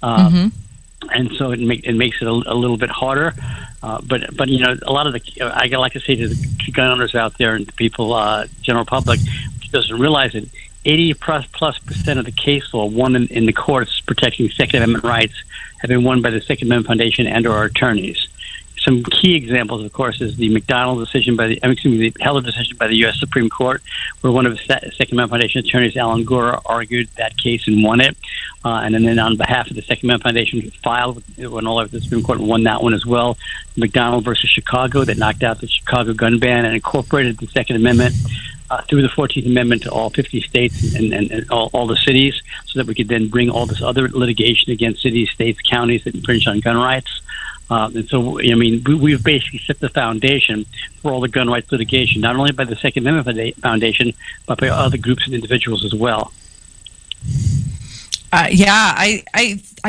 And so it makes it a little bit harder. But a lot of I like to say to the gun owners out there and the people, general public, which doesn't realize it, 80+% of the case law won in the courts protecting Second Amendment rights have been won by the Second Amendment Foundation and or our attorneys. Some key examples, of course, is the McDonald decision the Heller decision by the U.S. Supreme Court, where one of the Second Amendment Foundation attorneys, Alan Gore, argued that case and won it. And then on behalf of the Second Amendment Foundation, filed when all of the Supreme Court won that one as well. McDonald versus Chicago, that knocked out the Chicago gun ban and incorporated the Second Amendment through the 14th Amendment to all 50 states and all the cities, so that we could then bring all this other litigation against cities, states, counties that infringe on gun rights. And so, we've basically set the foundation for all the gun rights litigation, not only by the Second Amendment Foundation, but by other groups and individuals as well. I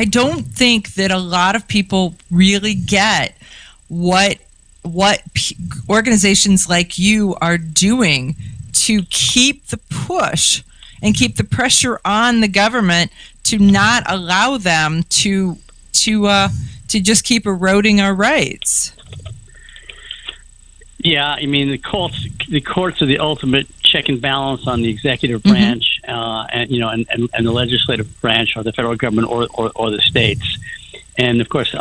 don't think that a lot of people really get what organizations like you are doing to keep the push and keep the pressure on the government to not allow them to just keep eroding our rights. Yeah, the courts are the ultimate check and balance on the executive branch, and the legislative branch, or the federal government, or the states. And of course,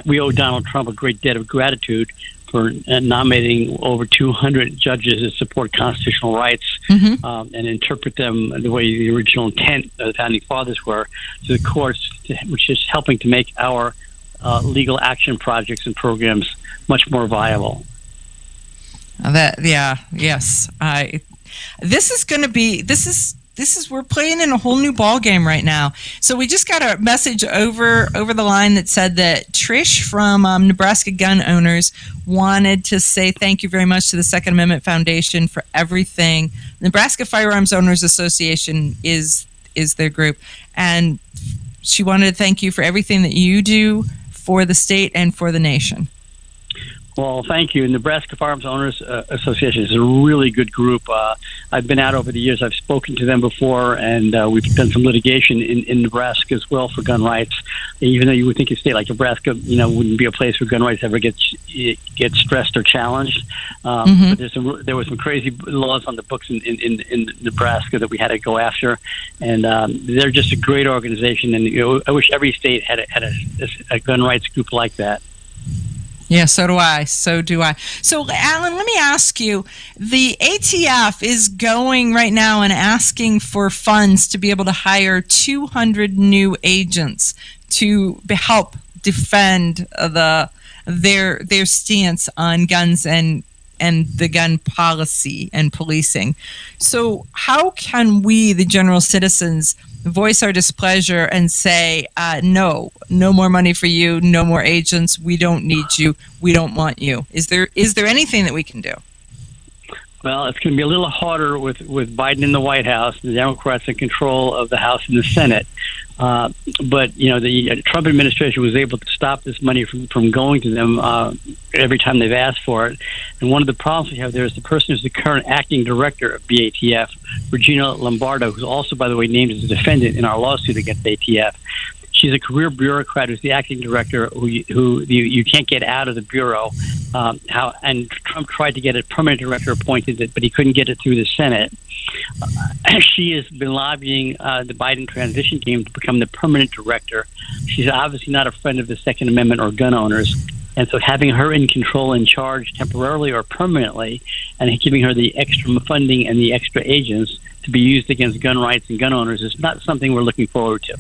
we owe Donald Trump a great debt of gratitude for nominating over 200 judges that support constitutional rights and interpret them the way the original intent of the founding fathers were to the courts, which is helping to make our legal action projects and programs much more viable. We're playing in a whole new ball game right now. So we just got a message over the line that said that Trish from Nebraska Gun Owners wanted to say thank you very much to the Second Amendment Foundation for everything. Nebraska Firearms Owners Association is their group, and she wanted to thank you for everything that you do for the state and for the nation. Well, thank you. Nebraska Firearms Owners Association is a really good group. I've been out over the years. I've spoken to them before, and we've done some litigation in Nebraska as well for gun rights. Even though you would think a state like Nebraska, wouldn't be a place where gun rights ever get stressed or challenged. But there were some crazy laws on the books in Nebraska that we had to go after, and they're just a great organization. And I wish every state had a gun rights group like that. Yeah, so do I. So, Alan, let me ask you, the ATF is going right now and asking for funds to be able to hire 200 new agents to help defend their stance on guns and the gun policy and policing. So how can we, the general citizens, voice our displeasure and say, no more money for you, no more agents, we don't need you, we don't want you? Is there anything that we can do? Well, it's going to be a little harder with Biden in the White House, the Democrats in control of the House and the Senate. But, the Trump administration was able to stop this money from going to them every time they've asked for it. And one of the problems we have there is the person who's the current acting director of BATF, Regina Lombardo, who's also, by the way, named as a defendant in our lawsuit against ATF. She's a career bureaucrat who's the acting director who you can't get out of the bureau. And Trump tried to get a permanent director appointed, but he couldn't get it through the Senate. She has been lobbying the Biden transition team to become the permanent director. She's obviously not a friend of the Second Amendment or gun owners. And so having her in control, in charge temporarily or permanently, and giving her the extra funding and the extra agents to be used against gun rights and gun owners is not something we're looking forward to.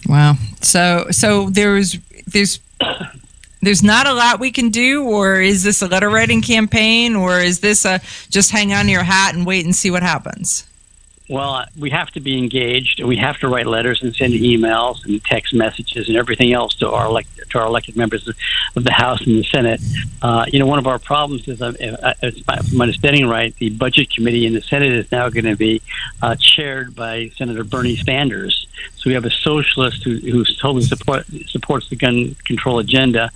Wow. So there's not a lot we can do, or is this a letter writing campaign, or is this a just hang on to your hat and wait and see what happens? Well, we have to be engaged, and we have to write letters and send emails and text messages and everything else to our elected members of the House and the Senate. One of our problems is, if I'm understanding right, the Budget Committee in the Senate is now going to be chaired by Senator Bernie Sanders. So we have a socialist who totally supports the gun control agenda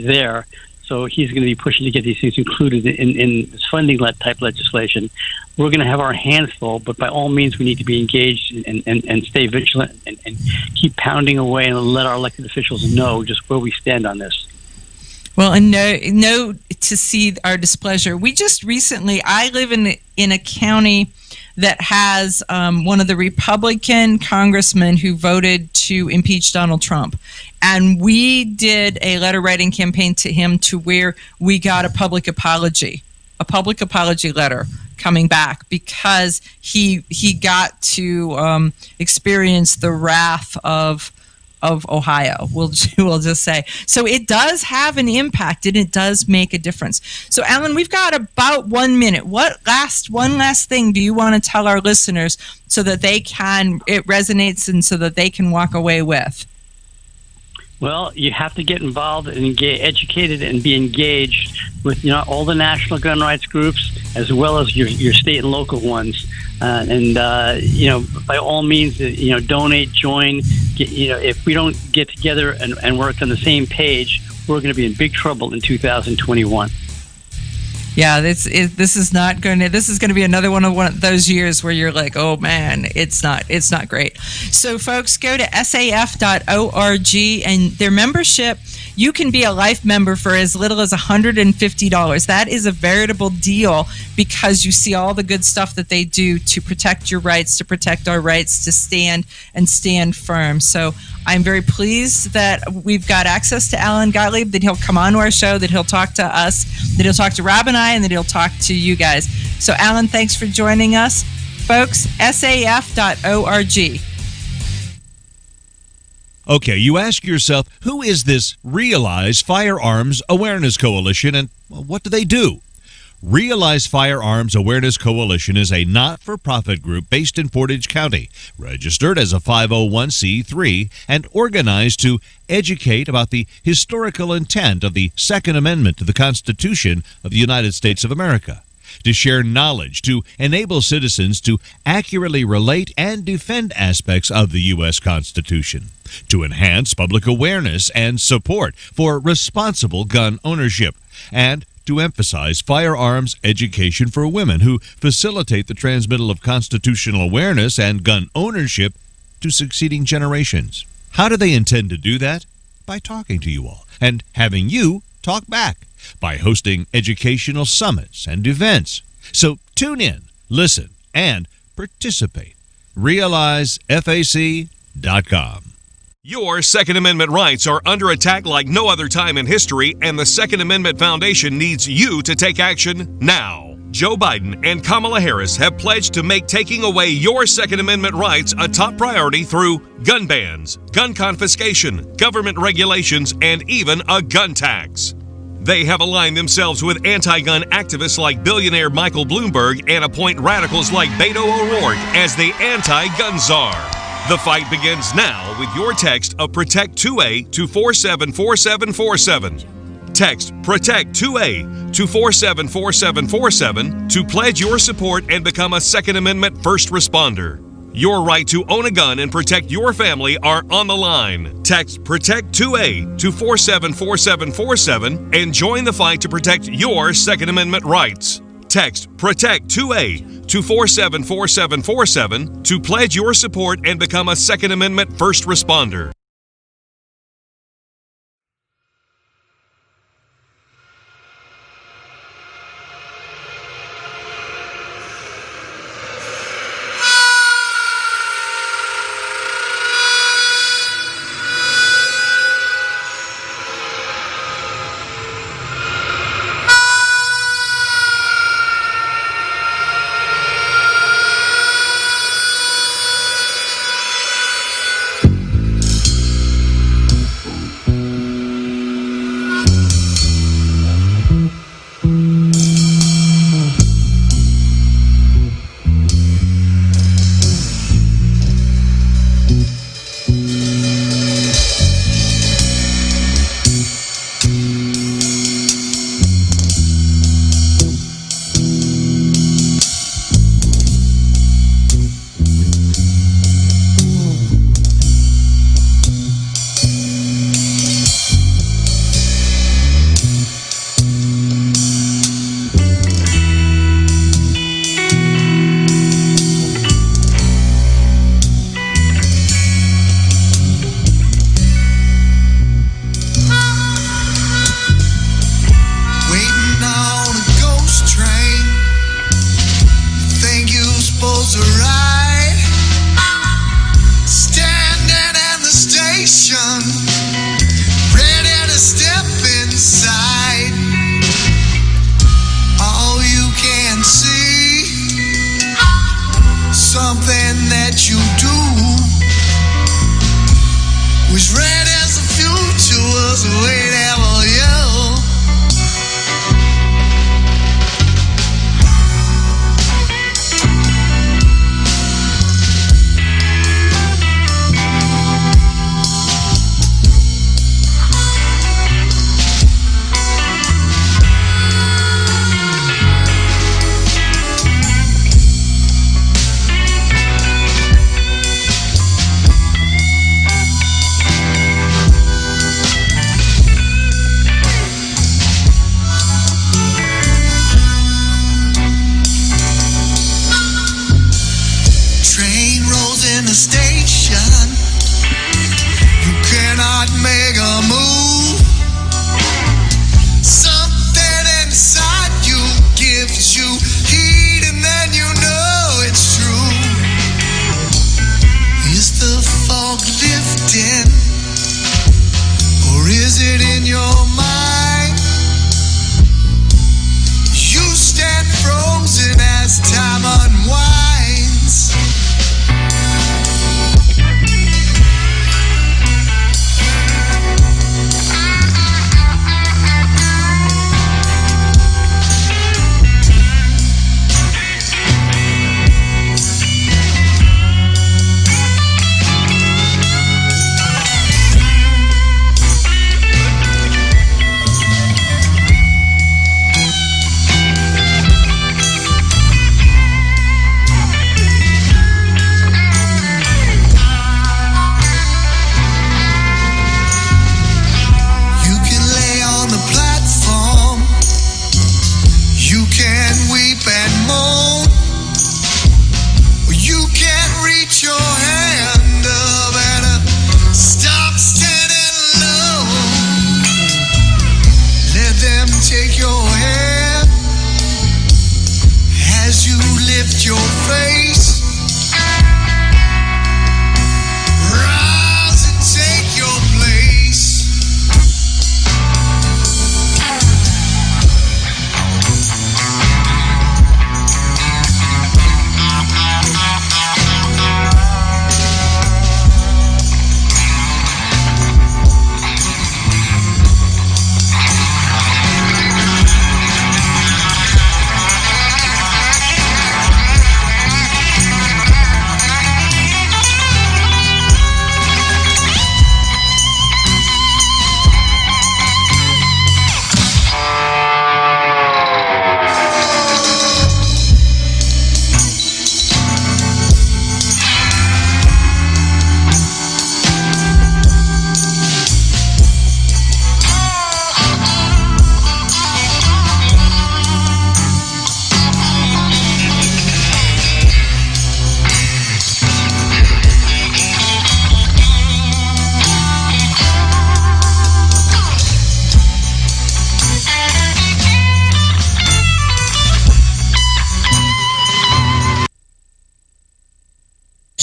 there. So he's going to be pushing to get these things included in this funding type legislation. We're going to have our hands full, but by all means, we need to be engaged and stay vigilant and keep pounding away and let our elected officials know just where we stand on this. Well, and no to see our displeasure. We just recently, I live in a county that has one of the Republican congressmen who voted to impeach Donald Trump. And we did a letter writing campaign to him to where we got a public apology letter coming back because he got to experience the wrath of Ohio, we'll just say. So it does have an impact, and it does make a difference. So, Alan, we've got about 1 minute. One last thing do you want to tell our listeners so that it resonates and so that they can walk away with? Well, you have to get involved and get educated and be engaged with all the national gun rights groups as well as your state and local ones. By all means, donate, join. If we don't get together and work on the same page, we're going to be in big trouble in 2021. Yeah, this is going to be another one of those years where you're like, oh man, it's not great. So folks, go to saf.org and their membership. You can be a life member for as little as $150. That is a veritable deal because you see all the good stuff that they do to protect your rights, to protect our rights, to stand firm. So I'm very pleased that we've got access to Alan Gottlieb, that he'll come on to our show, that he'll talk to us, that he'll talk to Rob and I, and that he'll talk to you guys. So Alan, thanks for joining us. Folks, saf.org. Okay, you ask yourself, who is this Realize Firearms Awareness Coalition, and what do they do? Realize Firearms Awareness Coalition is a not-for-profit group based in Portage County, registered as a 501c3, and organized to educate about the historical intent of the Second Amendment to the Constitution of the United States of America, to share knowledge, to enable citizens to accurately relate and defend aspects of the U.S. Constitution, to enhance public awareness and support for responsible gun ownership, and to emphasize firearms education for women who facilitate the transmittal of constitutional awareness and gun ownership to succeeding generations. How do they intend to do that? By talking to you all and having you talk back, by hosting educational summits and events. So tune in, listen, and participate. RealizeFAC.com. Your Second Amendment rights are under attack like no other time in history, and the Second Amendment Foundation needs you to take action now. Joe Biden and Kamala Harris have pledged to make taking away your Second Amendment rights a top priority through gun bans, gun confiscation, government regulations, and even a gun tax. They have aligned themselves with anti-gun activists like billionaire Michael Bloomberg and appoint radicals like Beto O'Rourke as the anti-gun czar. The fight begins now with your text of PROTECT 2A to 474747. Text PROTECT-2A to 474747 to pledge your support and become a Second Amendment first responder. Your right to own a gun and protect your family are on the line. Text PROTECT-2A to 474747 and join the fight to protect your Second Amendment rights. Text PROTECT-2A to 474747 to pledge your support and become a Second Amendment first responder.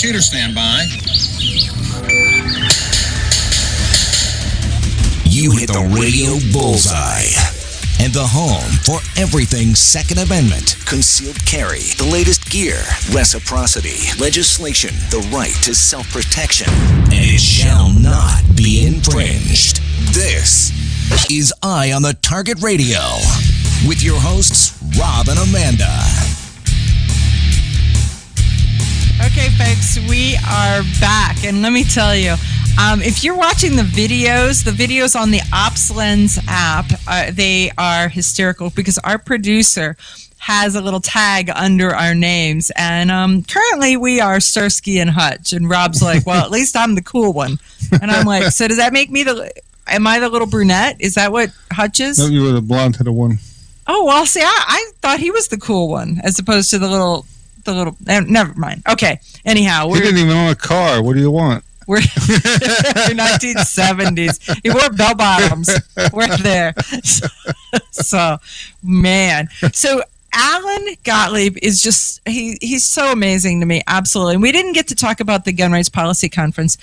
shooter stand by. You hit the radio bullseye. And the home for everything Second Amendment, concealed carry, the latest gear, reciprocity, legislation, the right to self-protection, and it shall not be infringed. This is Eye on the Target Radio with your hosts, Rob and Amanda. Okay, folks, we are back, and let me tell you, if you're watching the videos on the OpsLens app, they are hysterical because our producer has a little tag under our names, and currently we are Starsky and Hutch, and Rob's like, well, at least I'm the cool one, and I'm like, so does that make me am I the little brunette? Is that what Hutch is? No, you were the blonde-headed one. Oh, well, see, I thought he was the cool one as opposed to the little, never mind. Okay, anyhow. He didn't even own a car. What do you want? We're 1970s. He wore bell bottoms. We're there. So, man. So, Alan Gottlieb is just, he's so amazing to me. Absolutely. And we didn't get to talk about the Gun Rights Policy Conference.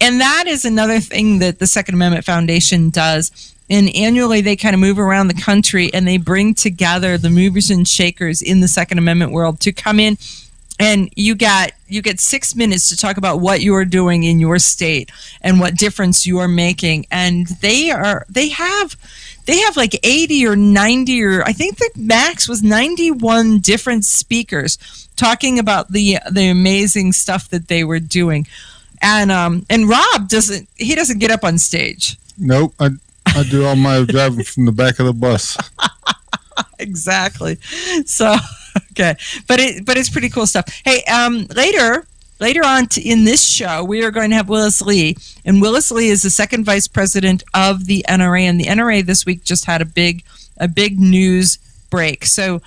And that is another thing that the Second Amendment Foundation does. And annually, they kind of move around the country and they bring together the movers and shakers in the Second Amendment world to come in. And you get 6 minutes to talk about what you are doing in your state and what difference you are making. And they have like 80 or 90, or I think the max was 91 different speakers talking about the amazing stuff that they were doing. And Rob doesn't get up on stage. Nope, I do all my driving from the back of the bus. Exactly. So. Okay, but it's pretty cool stuff. Hey, later on in this show, we are going to have Willis Lee, and Willis Lee is the second vice president of the NRA, and the NRA this week just had a big news break. So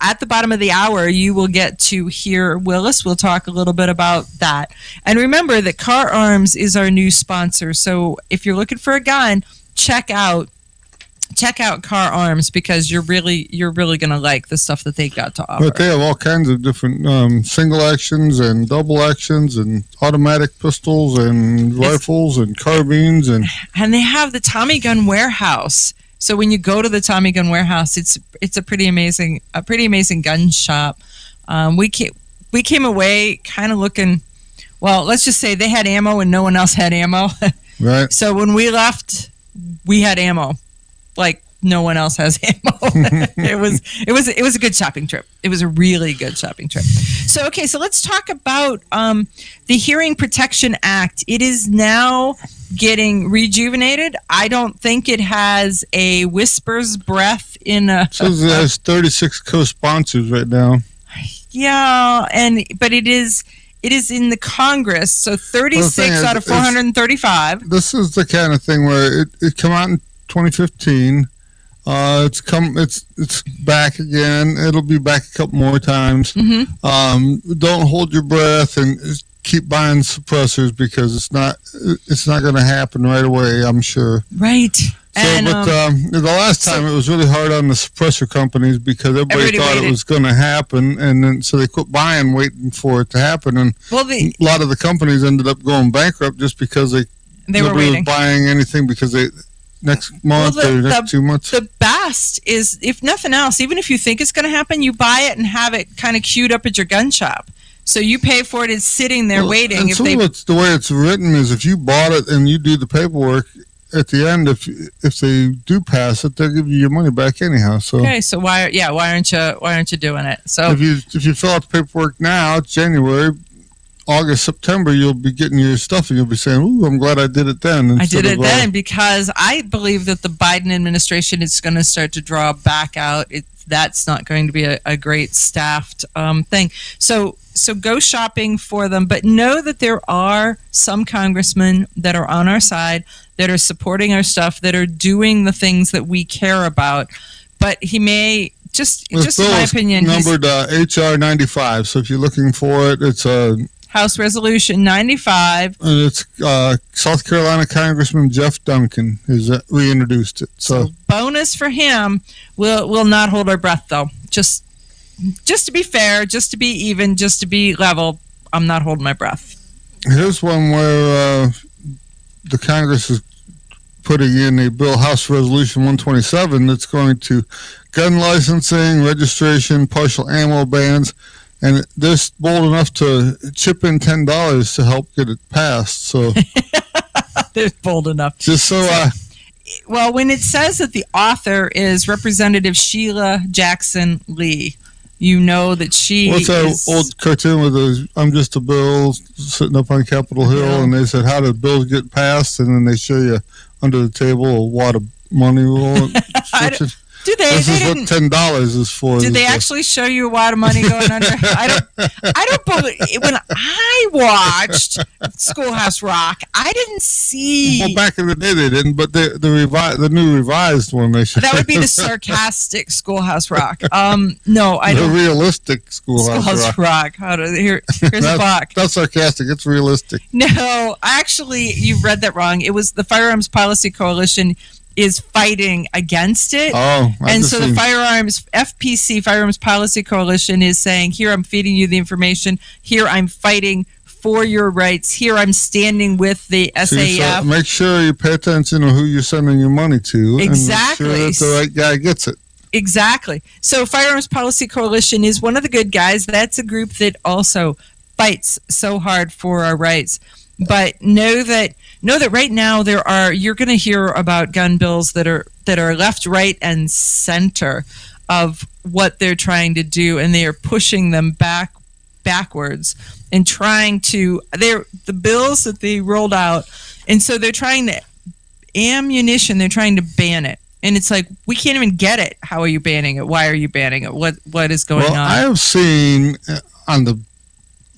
at the bottom of the hour, you will get to hear Willis. We'll talk a little bit about that, and remember that Car Arms is our new sponsor. So if you're looking for a gun, check out Car Arms because you're really going to like the stuff that they got to offer. But they have all kinds of different single actions and double actions and automatic pistols and rifles and carbines and they have the Tommy Gun Warehouse. So when you go to the Tommy Gun Warehouse, it's a pretty amazing gun shop. We came away kind of looking. Well, let's just say they had ammo and no one else had ammo. Right. So when we left, we had ammo. Like no one else has ammo. It was a good shopping trip. It was a really good shopping trip. So let's talk about the Hearing Protection Act. It is now getting rejuvenated. I don't think it has a whisper's breath in a. So it has 36 co-sponsors right now. Yeah, but it is in the Congress. So 36 out of 435. This is the kind of thing where it came out in 2015. It's back again. It'll be back a couple more times. Mm-hmm. Don't hold your breath and keep buying suppressors because it's not going to happen right away, I'm sure. Right. So, the last time it was really hard on the suppressor companies because everybody thought it was going to happen, and then so they quit buying, waiting for it to happen, and a lot of the companies ended up going bankrupt just because nobody was buying anything because next month or next 2 months. The best is, if nothing else, even if you think it's going to happen, you buy it and have it kind of queued up at your gun shop. So you pay for it, it's sitting there waiting. And the way it's written is if you bought it and you do the paperwork, at the end, if they do pass it, they'll give you your money back anyhow. So okay, so why aren't you doing it? So if you fill out the paperwork now, it's January, August, September, you'll be getting your stuff and you'll be saying, "Ooh, I'm glad I did it then." I did it then because I believe that the Biden administration is going to start to draw back out. That's not going to be a great staffed thing. So go shopping for them, but know that there are some congressmen that are on our side, that are supporting our stuff, that are doing the things that we care about. But he may just in my opinion, numbered HR 95. So if you're looking for it, it's House Resolution 95. And it's South Carolina Congressman Jeff Duncan reintroduced it. So bonus for him. We'll not hold our breath though. Just to be fair, just to be even, just to be level. I'm not holding my breath. Here's one where the Congress is putting in a bill, House Resolution 127, that's going to gun licensing, registration, partial ammo bans, and they're bold enough to chip in $10 to help get it passed. So they're bold enough. Just so well, when it says that the author is Representative Sheila Jackson Lee, you know that she What's that old cartoon with those, I'm just a bill sitting up on Capitol Hill, and they said, how do bills get passed? And then they show you under the table a wad of money roll. Do they? This is what $10 is for. Did they actually show you a wad of money going under? I don't believe. When I watched Schoolhouse Rock, I didn't see. Well, back in the day they didn't, but the new revised one they should. That would be the sarcastic Schoolhouse Rock. No, I don't. The realistic Schoolhouse Rock. Here's a box. That's sarcastic. It's realistic. No, actually, you read that wrong. It was the Firearms Policy Coalition is fighting against it. And so the FPC, Firearms Policy Coalition, is saying, here I'm feeding you the information, here I'm fighting for your rights, here I'm standing with the SAF. So make sure you pay attention to who you're sending your money to. Exactly. And make sure that the right guy gets it. Exactly. So Firearms Policy Coalition is one of the good guys. That's a group that also fights so hard for our rights. But know that right now you're going to hear about gun bills that are left, right, and center of what they're trying to do, and they are pushing them backwards and trying to. They're the bills that they rolled out, and so they're trying to ammunition. They're trying to ban it, and it's like we can't even get it. How are you banning it? Why are you banning it? What is going on? I have seen on the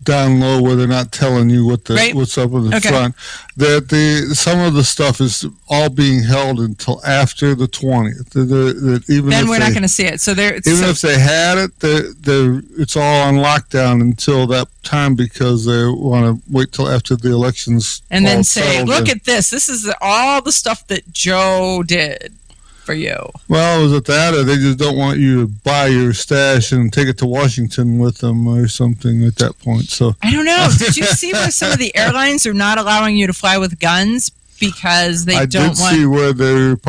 down low where they're not telling you what's up with the front, that some of the stuff is all being held until after the 20th. Then we're not going to see it. So if they had it, it's all on lockdown until that time because they want to wait till after the elections and then say, look at this. This is all the stuff that Joe did for you. Well, is it that, or they just don't want you to buy your stash and take it to Washington with them or something at that point? So I don't know. Did you see where some of the airlines are not allowing you to fly with guns because they don't want? I did see where the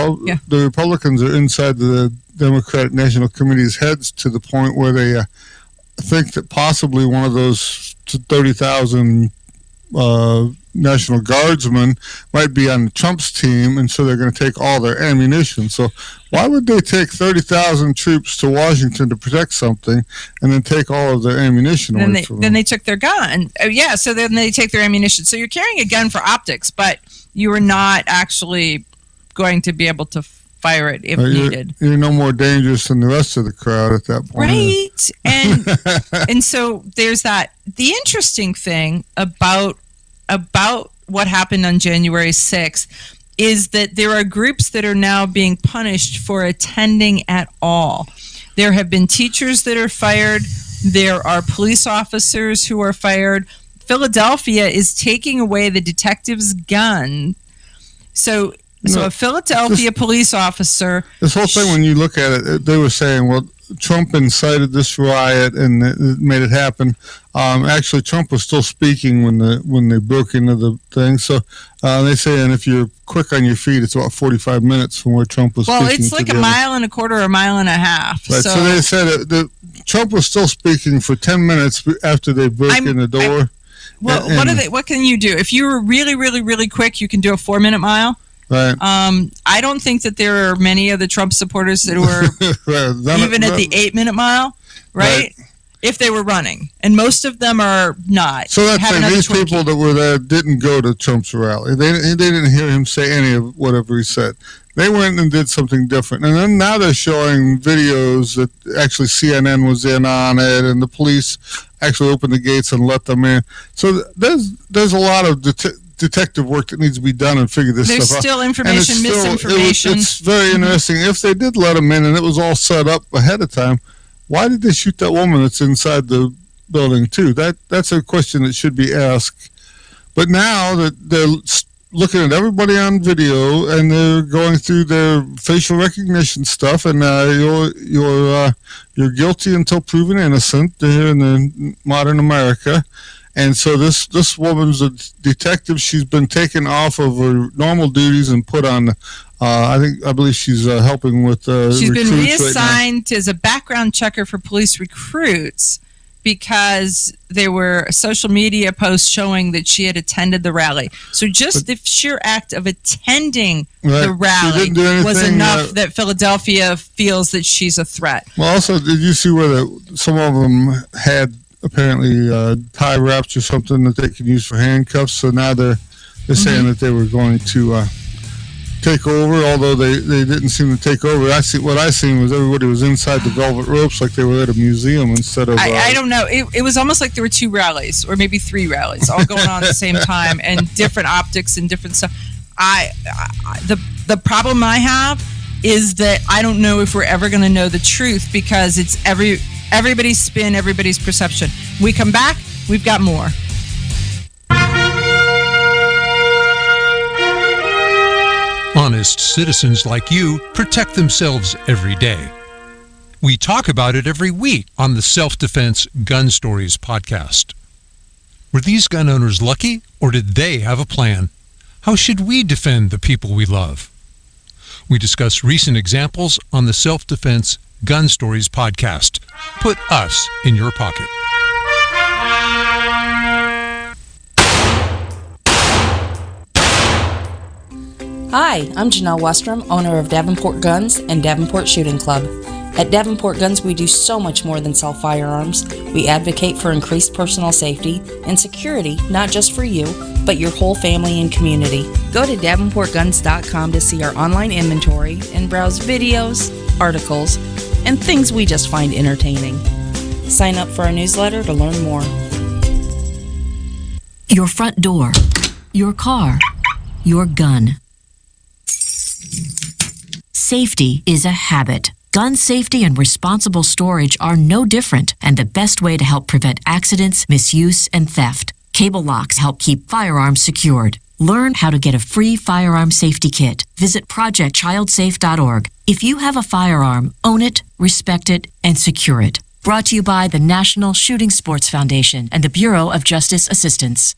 Republicans are inside the Democratic National Committee's heads to the point where they think that possibly one of those 30,000 National Guardsmen might be on Trump's team, and so they're going to take all their ammunition. So why would they take 30,000 troops to Washington to protect something and then take all of their ammunition away from them? Then they took their gun. So then they take their ammunition. So you're carrying a gun for optics, but you are not actually going to be able to fire it if needed. You're no more dangerous than the rest of the crowd at that point. Right. And so there's that. The interesting thing about what happened on January 6th is that there are groups that are now being punished for attending at all. There have been teachers that are fired. There are police officers who are fired. Philadelphia is taking away the detective's gun. So a Philadelphia police officer... This whole thing, when you look at it, they were saying, well, Trump incited this riot and it made it happen. Actually, Trump was still speaking when they broke into the thing. So they say, and if you're quick on your feet, it's about 45 minutes from where Trump was speaking. Well, it's like a mile and a quarter or a mile and a half. Right. So they said that Trump was still speaking for 10 minutes after they broke in the door. What can you do? If you were really, really, really quick, you can do a 4-minute mile. Right. I don't think that there are many of the Trump supporters that were even at the 8-minute mile, right? If they were running, and most of them are not. So that's saying these people that were there didn't go to Trump's rally. They didn't hear him say any of whatever he said. They went and did something different, and then now they're showing videos that actually CNN was in on it, and the police actually opened the gates and let them in. So there's a lot of detective work that needs to be done and figure this stuff out. There's still information, misinformation. It's very interesting. If they did let them in and it was all set up ahead of time, why did they shoot that woman that's inside the building too? That's a question that should be asked. But now that they're looking at everybody on video and they're going through their facial recognition stuff, and you're guilty until proven innocent here in the modern America. And so this woman's a detective. She's been taken off of her normal duties and put on. I believe she's helping with. She's been recruits reassigned as a background checker for police recruits because there were social media posts showing that she had attended the rally. So just the sheer act of attending the rally was enough that Philadelphia feels that she's a threat. Well, also, did you see where some of them had apparently tie wraps or something that they could use for handcuffs? So now they're saying that they were going to take over, although they didn't seem to take over. What I seen was everybody was inside the velvet ropes like they were at a museum instead of... I don't know. It was almost like there were 2 rallies, or maybe 3 rallies, all going on at the same time, and different optics and different stuff. The problem I have is that I don't know if we're ever going to know the truth, because it's everybody's spin, everybody's perception. When we come back, we've got more. Honest citizens like you protect themselves every day. We talk about it every week on the Self-Defense Gun Stories podcast. Were these gun owners lucky, or did they have a plan? How should we defend the people we love? We discuss recent examples on the Self-Defense Gun Stories podcast. Put us in your pocket. Hi, I'm Janelle Westrom, owner of Davenport Guns and Davenport Shooting Club. At Davenport Guns, we do so much more than sell firearms. We advocate for increased personal safety and security, not just for you, but your whole family and community. Go to DavenportGuns.com to see our online inventory and browse videos, articles, and things we just find entertaining. Sign up for our newsletter to learn more. Your front door, your car, your gun. Safety is a habit. Gun safety and responsible storage are no different, and the best way to help prevent accidents, misuse, and theft. Cable locks help keep firearms secured. Learn how to get a free firearm safety kit. Visit projectchildsafe.org. If you have a firearm, own it, respect it, and secure it. Brought to you by the National Shooting Sports Foundation and the Bureau of Justice Assistance.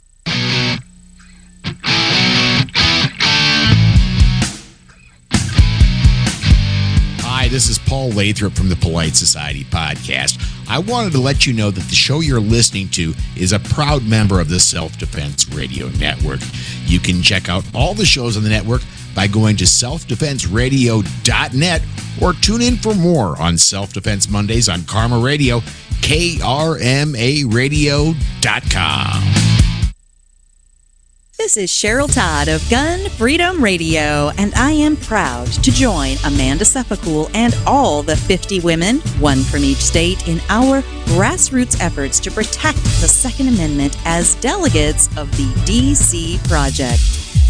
Hi, this is Paul Lathrop from the Polite Society podcast. I wanted to let you know that the show you're listening to is a proud member of the Self-Defense Radio Network. You can check out all the shows on the network by going to selfdefenseradio.net or tune in for more on Self-Defense Mondays on Karma Radio, KRMAradio.com. This is Cheryl Todd of Gun Freedom Radio, and I am proud to join Amanda Seppacool and all the 50 women, one from each state, in our grassroots efforts to protect the Second Amendment as delegates of the DC Project.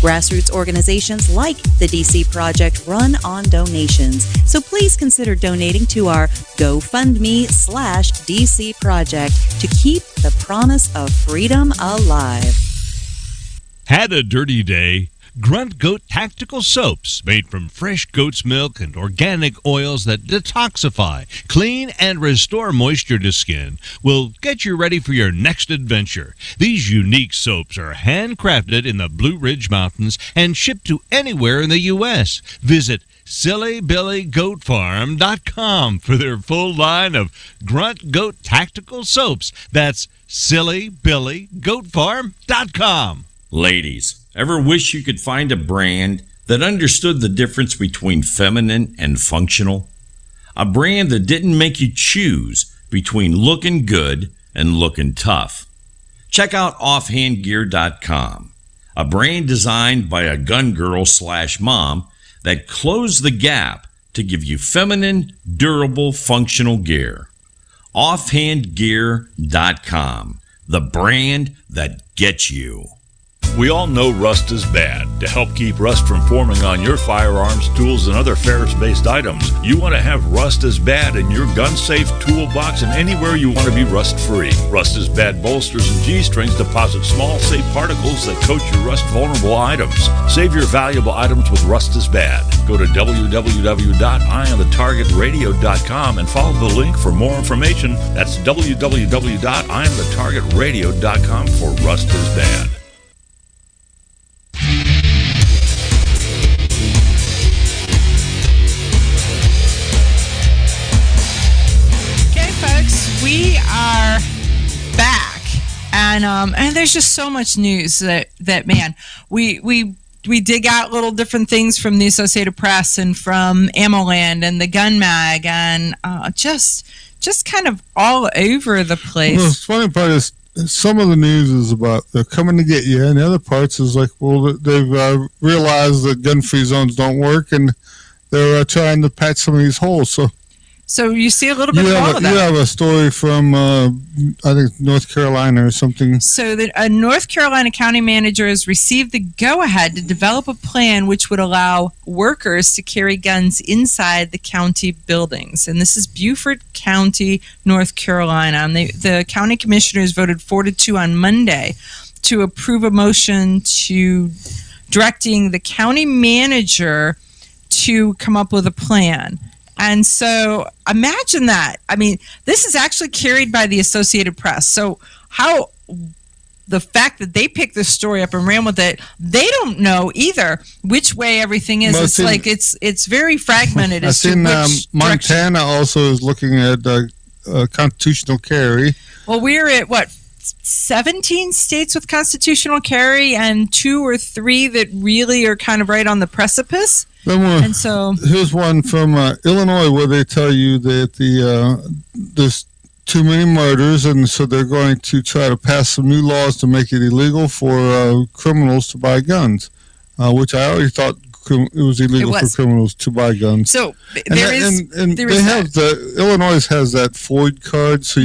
Grassroots organizations like the DC Project run on donations, so please consider donating to our GoFundMe/DC Project to keep the promise of freedom alive. Had a dirty day? Grunt Goat Tactical Soaps, made from fresh goat's milk and organic oils that detoxify, clean, and restore moisture to skin, will get you ready for your next adventure. These unique soaps are handcrafted in the Blue Ridge Mountains and shipped to anywhere in the U.S. Visit SillyBillyGoatFarm.com for their full line of Grunt Goat Tactical Soaps. That's SillyBillyGoatFarm.com. Ladies, ever wish you could find a brand that understood the difference between feminine and functional? A brand that didn't make you choose between looking good and looking tough? Check out offhandgear.com, a brand designed by a gun girl/mom that closed the gap to give you feminine, durable, functional gear. Offhandgear.com, the brand that gets you. We all know rust is bad. To help keep rust from forming on your firearms, tools, and other ferrous-based items, you want to have Rust is Bad in your gun-safe toolbox and anywhere you want to be rust-free. Rust is Bad bolsters and G-strings deposit small, safe particles that coat your rust-vulnerable items. Save your valuable items with Rust is Bad. Go to www.IamTheTargetRadio.com and follow the link for more information. That's www.IamTheTargetRadio.com for Rust is Bad. We are back, and there's just so much news that man, we dig out little different things from the Associated Press and from AmmoLand and the Gun Mag, and just kind of all over the place. Well, the funny part is some of the news is about they're coming to get you, and the other parts is like, well, they've realized that gun-free zones don't work, and they're trying to patch some of these holes. So you see a little bit of all of that. You have a story from, I think, North Carolina or something. So that a North Carolina county manager has received the go-ahead to develop a plan which would allow workers to carry guns inside the county buildings. And this is Beaufort County, North Carolina. And the county commissioners voted 4-2 on Monday to approve a motion to directing the county manager to come up with a plan. And so imagine that. I mean, this is actually carried by the Associated Press. So how the fact that they picked this story up and ran with it, they don't know either which way everything is. It's very fragmented. I've seen Montana also is looking at constitutional carry. Well, we're at, 17 states with constitutional carry and 2 or 3 that really are kind of right on the precipice. And so here's one from Illinois where they tell you that there's too many murders, and so they're going to try to pass some new laws to make it illegal for criminals to buy guns, which I already thought it was illegal for criminals to buy guns. So Illinois has that Ford card, so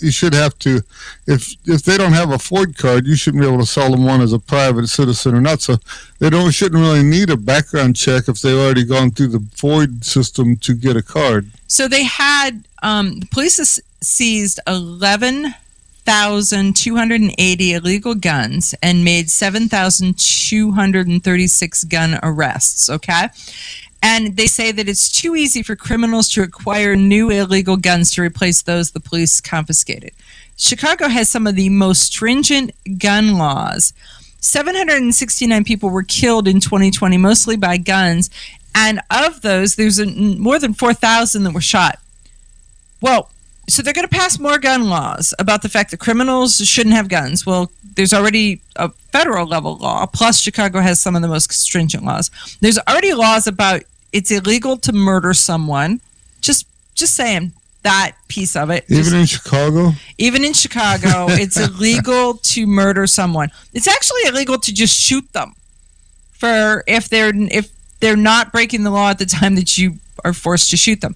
you should have to, if they don't have a Ford card, you shouldn't be able to sell them one as a private citizen or not. So they shouldn't really need a background check if they've already gone through the Ford system to get a card. So they had, the police seized 11,280 illegal guns and made 7,236 gun arrests, okay? And they say that it's too easy for criminals to acquire new illegal guns to replace those the police confiscated. Chicago has some of the most stringent gun laws. 769 people were killed in 2020, mostly by guns. And of those, there's more than 4,000 that were shot. Well, so they're going to pass more gun laws about the fact that criminals shouldn't have guns. Well, there's already a federal level law, plus Chicago has some of the most stringent laws. There's already laws about it's illegal to murder someone. Just saying that piece of it. Even in Chicago? Even in Chicago, it's illegal to murder someone. It's actually illegal to just shoot them if they're not breaking the law at the time that you are forced to shoot them.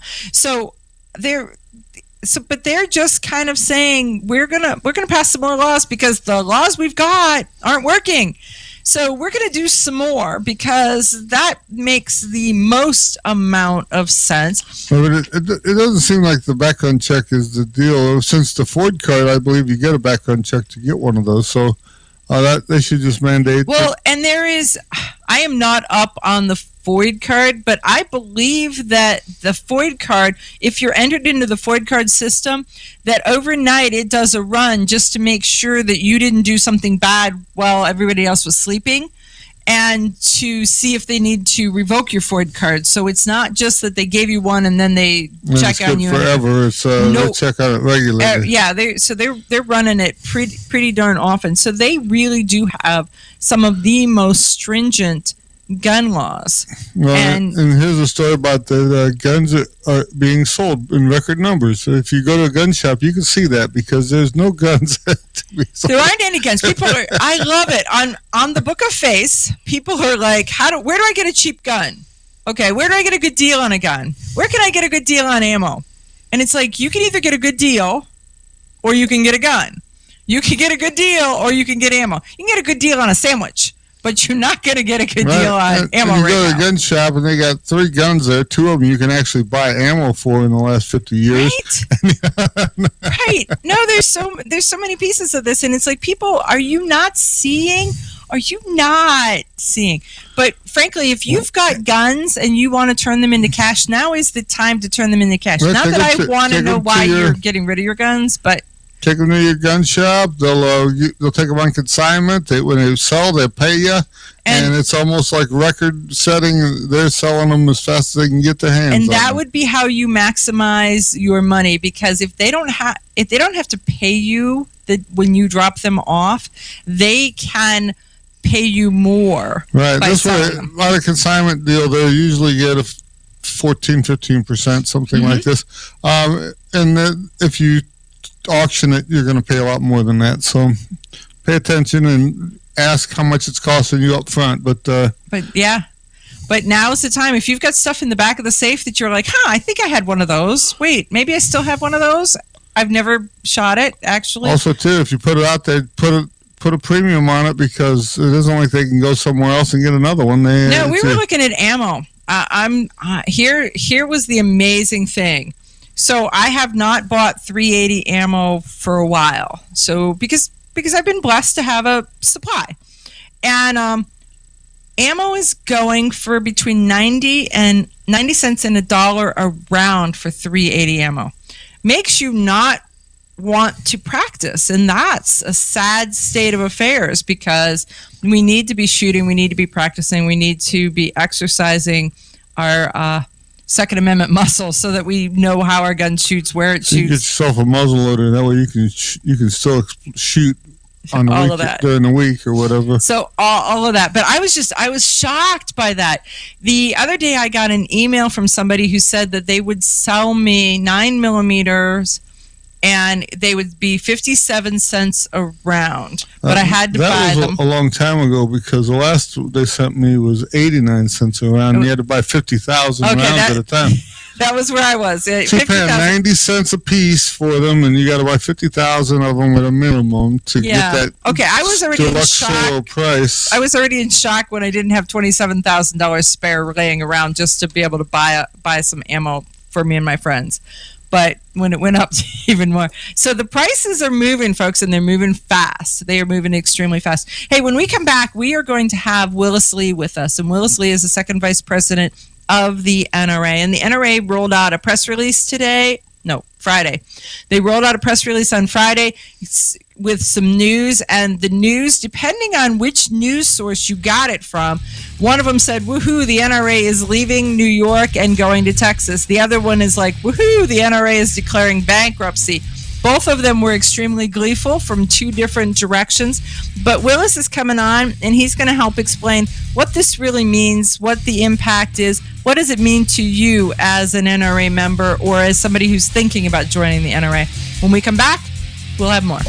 But they're just kind of saying we're gonna pass some more laws because the laws we've got aren't working. So we're gonna do some more because that makes the most amount of sense. But it doesn't seem like the background check is the deal. Since the Ford card, I believe you get a background check to get one of those. So that they should just mandate. Well, and I am not up on the Ford card, but I believe that the Ford card, if you're entered into the Ford card system, that overnight it does a run just to make sure that you didn't do something bad while everybody else was sleeping, and to see if they need to revoke your Ford card. So it's not just that they gave you one and then they check on you forever. It's they check on it regularly. They're running it pretty darn often. So they really do have some of the most stringent gun laws. Well, and here's a story about the guns that are being sold in record numbers. So if you go to a gun shop, you can see that because there's no guns to be sold. There aren't any guns. I love it. On the Book of Face, people are like, where do I get a cheap gun? Okay, where do I get a good deal on a gun? Where can I get a good deal on ammo? And it's like, you can either get a good deal or you can get a gun. You can get a good deal, or you can get ammo. You can get a good deal on a sandwich, but you're not going to get a good deal on ammo you right go to now. a gun shop, and they got 3 guns there. 2 of them you can actually buy ammo for in the last 50 years. Right. No, there's so many pieces of this, and it's like, people, are you not seeing? Are you not seeing? But frankly, if you've got guns and you want to turn them into cash, now is the time to turn them into cash. Right, Not that I want to know why you're getting rid of your guns, but take them to your gun shop. They'll take them on consignment. When they sell, they pay you, and it's almost like record setting. They're selling them as fast as they can get their hands. And on that them. would be how you maximize your money, because if they don't have to pay you when you drop them off, they can pay you more. Right. by This way, selling them. on a consignment deal, they usually get a 14-15%, something like this. And then if you auction it, you're going to pay a lot more than that. So pay attention and ask how much it's costing you up front. But now's the time. If you've got stuff in the back of the safe that you're like, I think I had one of those. Wait, maybe I still have one of those. I've never shot it, actually. Also, too, if you put it out there, put a premium on it, because it isn't like they can go somewhere else and get another one. No, we were looking at ammo. Here was the amazing thing. So I have not bought 380 ammo for a while. So because I've been blessed to have a supply, and ammo is going for between 90 cents and $1 a round for 380 ammo. Makes you not want to practice, and that's a sad state of affairs, because we need to be shooting, we need to be practicing, we need to be exercising our Second Amendment muscles so that we know how our gun shoots, where it shoots. You get yourself a muzzle loader, that way you can still shoot on the all week, of that during the week or whatever. So all of that. But I was shocked by that. The other day I got an email from somebody who said that they would sell me 9mm, and they would be 57 cents a round. But I had to buy them. That was a long time ago, because the last they sent me was 89 cents a round. And you had to buy 50,000 rounds at a time. That was where I was. So you're paying 90 cents a piece for them, and you got to buy 50,000 of them at a minimum to get that. Okay, I was already in shock. Price. I was already in shock when I didn't have $27,000 spare laying around just to be able to buy some ammo for me and my friends. But when it went up to even more. So the prices are moving, folks, and they're moving fast. They are moving extremely fast. Hey, when we come back, we are going to have Willis Lee with us. And Willis Lee is the second vice president of the NRA. And the NRA rolled out a press release Friday. They rolled out a press release on Friday with some news, and the news, depending on which news source you got it from, one of them said, woohoo, the NRA is leaving New York and going to Texas. The other one is like, woohoo, the NRA is declaring bankruptcy. Both of them were extremely gleeful from two different directions. But Willis is coming on, and he's going to help explain what this really means, what the impact is, what does it mean to you as an NRA member or as somebody who's thinking about joining the NRA. When we come back, we'll have more.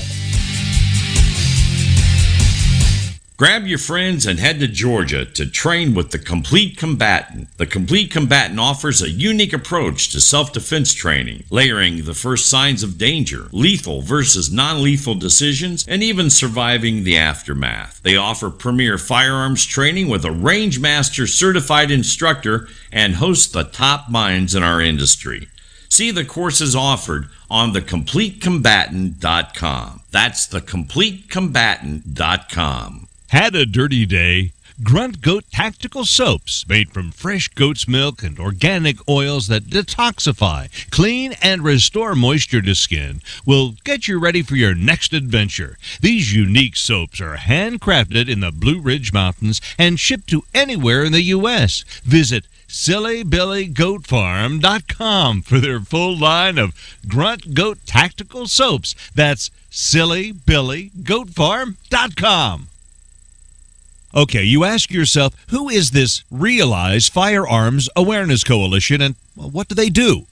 Grab your friends and head to Georgia to train with the Complete Combatant. The Complete Combatant offers a unique approach to self-defense training, layering the first signs of danger, lethal versus non-lethal decisions, and even surviving the aftermath. They offer premier firearms training with a range master certified instructor and host the top minds in our industry. See the courses offered on thecompletecombatant.com. That's thecompletecombatant.com. Had a dirty day? Grunt Goat Tactical Soaps, made from fresh goat's milk and organic oils that detoxify, clean, and restore moisture to skin, will get you ready for your next adventure. These unique soaps are handcrafted in the Blue Ridge Mountains and shipped to anywhere in the U.S. Visit SillyBillyGoatFarm.com for their full line of Grunt Goat Tactical Soaps. That's SillyBillyGoatFarm.com. Okay, you ask yourself, who is this Realize Firearms Awareness Coalition, and what do they do?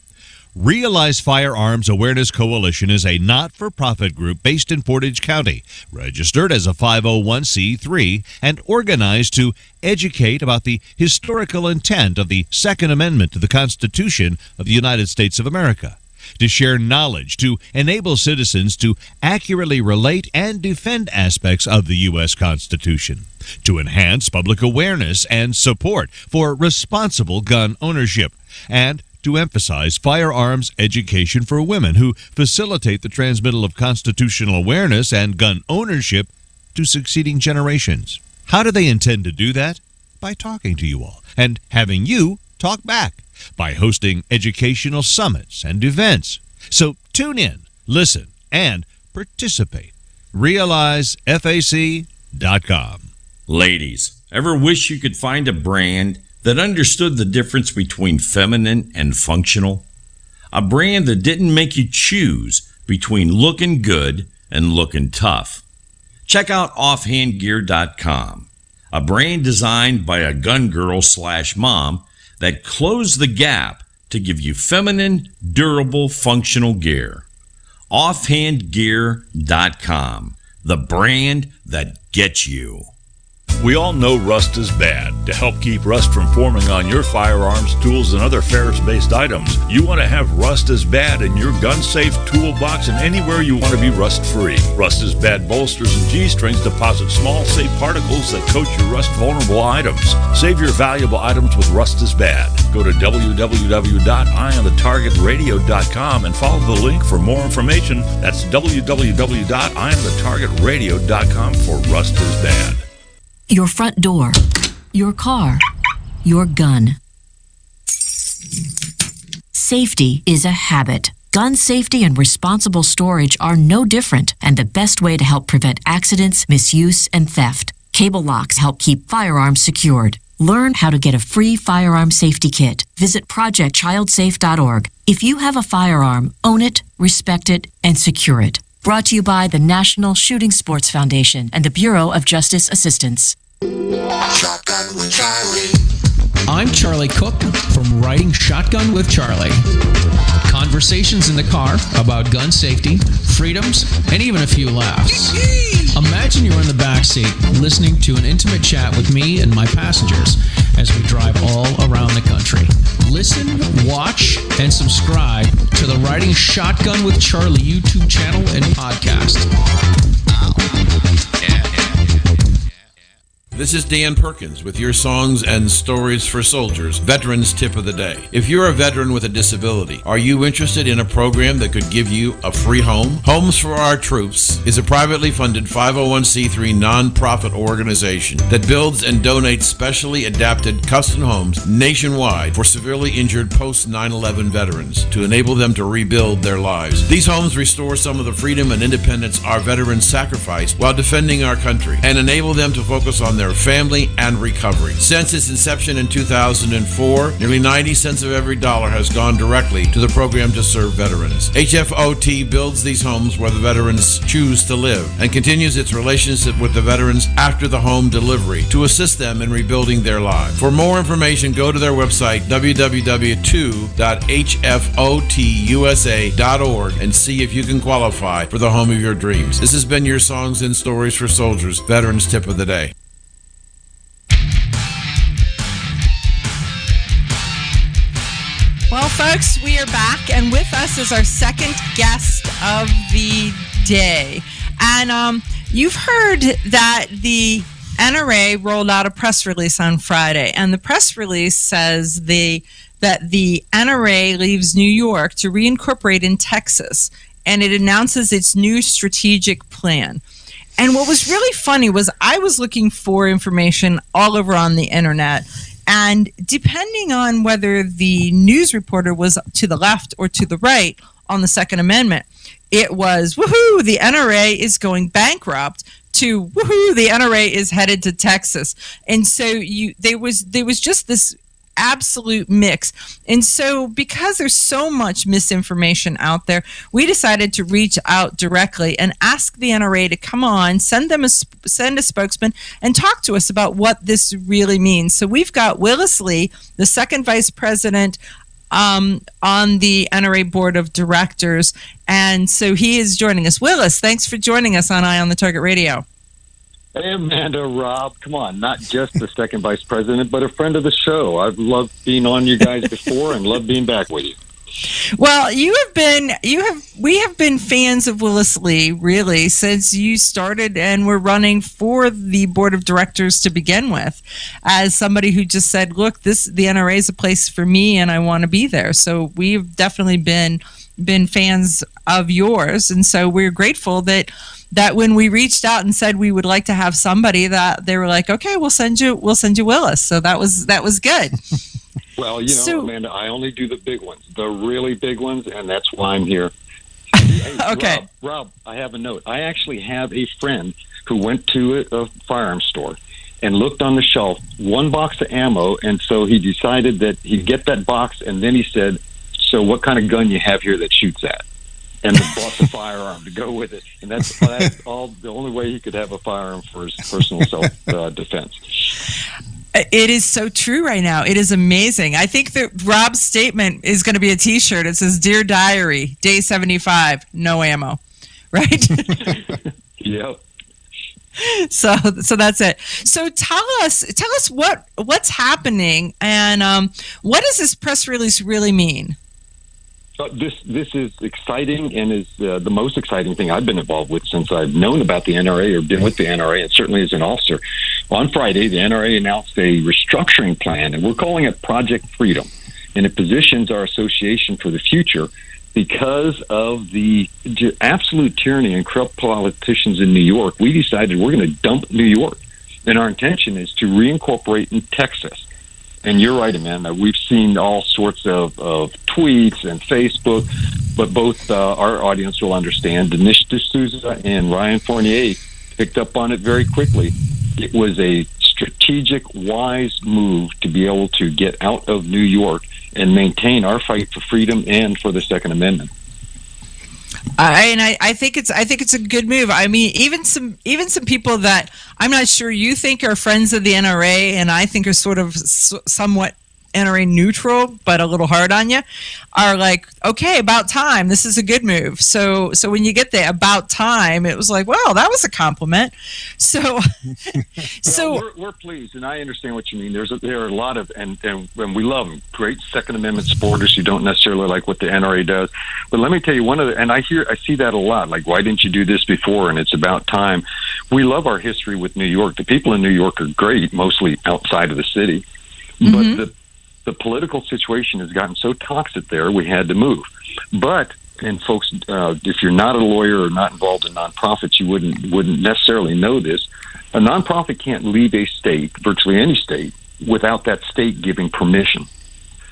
Realize Firearms Awareness Coalition is a not-for-profit group based in Portage County, registered as a 501c3, and organized to educate about the historical intent of the Second Amendment to the Constitution of the United States of America. to share knowledge, to enable citizens to accurately relate and defend aspects of the U.S. Constitution, to enhance public awareness and support for responsible gun ownership, and to emphasize firearms education for women who facilitate the transmittal of constitutional awareness and gun ownership to succeeding generations. How do they intend to do that? By talking to you all and having you talk back, by hosting educational summits and events. So tune in, listen, and participate. RealizeFAC.com. Ladies, ever wish you could find a brand that understood the difference between feminine and functional? A brand that didn't make you choose between looking good and looking tough. Check out offhandgear.com, a brand designed by a gun girl / mom that closed the gap to give you feminine, durable, functional gear. Offhandgear.com, the brand that gets you. We all know rust is bad. To help keep rust from forming on your firearms, tools, and other ferrous-based items, you want to have Rust is Bad in your gun-safe toolbox and anywhere you want to be rust-free. Rust is Bad bolsters and G-strings deposit small, safe particles that coat your rust-vulnerable items. Save your valuable items with Rust is Bad. Go to www.eyeonthetargetradio.com and follow the link for more information. That's www.eyeonthetargetradio.com for Rust is Bad. Your front door, your car, your gun. Safety is a habit. Gun safety and responsible storage are no different, and the best way to help prevent accidents, misuse, and theft. Cable locks help keep firearms secured. Learn how to get a free firearm safety kit. Visit projectchildsafe.org. If you have a firearm, own it, respect it, and secure it. Brought to you by the National Shooting Sports Foundation and the Bureau of Justice Assistance. Shotgun with Charlie. I'm Charlie Cook from Riding Shotgun with Charlie. Conversations in the car about gun safety, freedoms, and even a few laughs. Imagine you're in the back seat listening to an intimate chat with me and my passengers as we drive all around the country. Listen, watch, and subscribe to the Riding Shotgun with Charlie YouTube channel and podcast. This is Dan Perkins with your songs and stories for soldiers, Veterans Tip of the Day. If you're a veteran with a disability, are you interested in a program that could give you a free home? Homes for Our Troops is a privately funded 501c3 nonprofit organization that builds and donates specially adapted custom homes nationwide for severely injured post 9/11 veterans to enable them to rebuild their lives. These homes restore some of the freedom and independence our veterans sacrificed while defending our country and enable them to focus on their family and recovery. Since its inception in 2004, nearly 90 cents of every dollar has gone directly to the program to serve veterans. HFOT builds these homes where the veterans choose to live and continues its relationship with the veterans after the home delivery to assist them in rebuilding their lives. For more information, go to their website, www.hfotusa.org, and see if you can qualify for the home of your dreams. This has been your Songs and Stories for Soldiers, Veterans Tip of the Day. Well, folks, we are back, and with us is our second guest of the day. And you've heard that the NRA rolled out a press release on Friday, and the press release says that the NRA leaves New York to reincorporate in Texas, and it announces its new strategic plan. And what was really funny was I was looking for information all over on the internet, and depending on whether the news reporter was to the left or to the right on the Second Amendment, it was, woohoo, the NRA is going bankrupt, to, woohoo, the NRA is headed to Texas. And so there was just this absolute mix. And so because there's so much misinformation out there, we decided to reach out directly and ask the NRA to come on, send a spokesman, and talk to us about what this really means. So we've got Willis Lee, the second vice president on the NRA board of directors, and so he is joining us. Willis, thanks for joining us on Eye on the Target Radio. Hey, Amanda, Rob, come on, not just the second vice president, but a friend of the show. I've loved being on you guys before and love being back with you. Well, we have been fans of Willis Lee really since you started and were running for the board of directors to begin with, as somebody who just said, look, the NRA is a place for me and I want to be there. So we've definitely been fans of yours, and so we're grateful that when we reached out and said we would like to have somebody, that they were like, okay, we'll send you Willis. So that was good. Well, Amanda, I only do the big ones, the really big ones, and that's why I'm here. Hey, okay. Rob, I have a note. I actually have a friend who went to a firearms store and looked on the shelf, one box of ammo, and so he decided that he'd get that box, and then he said, so what kind of gun you have here that shoots at? And bought the firearm to go with it. And that's all the only way he could have a firearm for his personal self-defense. It is so true right now. It is amazing. I think that Rob's statement is going to be a T-shirt. It says, Dear Diary, day 75, no ammo. Right? Yep. So that's it. So tell us what's happening, and what does this press release really mean? This is exciting, and is the most exciting thing I've been involved with since I've known about the NRA or been with the NRA, and certainly as an officer. On Friday, the NRA announced a restructuring plan, and we're calling it Project Freedom, and it positions our association for the future because of the absolute tyranny and corrupt politicians in New York. We decided we're going to dump New York, and our intention is to reincorporate in Texas. And you're right, Amanda. We've seen all sorts of tweets and Facebook, but both our audience will understand. Dinesh D'Souza and Ryan Fournier picked up on it very quickly. It was a strategic, wise move to be able to get out of New York and maintain our fight for freedom and for the Second Amendment. I think it's a good move. I mean, even some people that I'm not sure you think are friends of the NRA, and I think are sort of somewhat NRA neutral, but a little hard on you, are like, okay, about time. This is a good move. So when you get the about time, it was like, well, that was a compliment. So, we're pleased, and I understand what you mean. There are a lot of, and we love them, great Second Amendment supporters who don't necessarily like what the NRA does. But let me tell you, and I see that a lot. Like, why didn't you do this before? And it's about time. We love our history with New York. The people in New York are great, mostly outside of the city, but the political situation has gotten so toxic there, we had to move. But, and folks, if you're not a lawyer or not involved in nonprofits, you wouldn't necessarily know this. A nonprofit can't leave a state, virtually any state, without that state giving permission.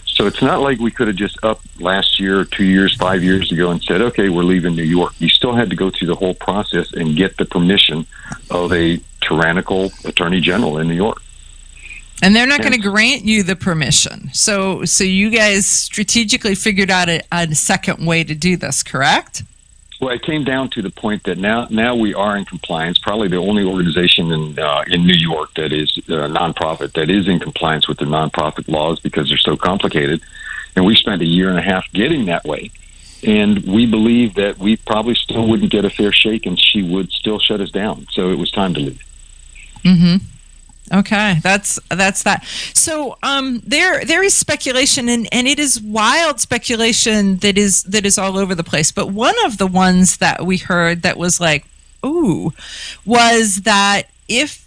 So it's not like we could have just up last year, 2 years, 5 years ago and said, okay, we're leaving New York. You still had to go through the whole process and get the permission of a tyrannical attorney general in New York. And they're not going to grant you the permission. So you guys strategically figured out a second way to do this, correct? Well, it came down to the point that now we are in compliance. Probably the only organization in New York that is a nonprofit that is in compliance with the nonprofit laws because they're so complicated. And we spent 1.5 years getting that way. And we believe that we probably still wouldn't get a fair shake, and she would still shut us down. So it was time to leave. Mm-hmm. Okay, that's that. So there is speculation, and it is wild speculation that is all over the place. But one of the ones that we heard that was like, ooh, was that if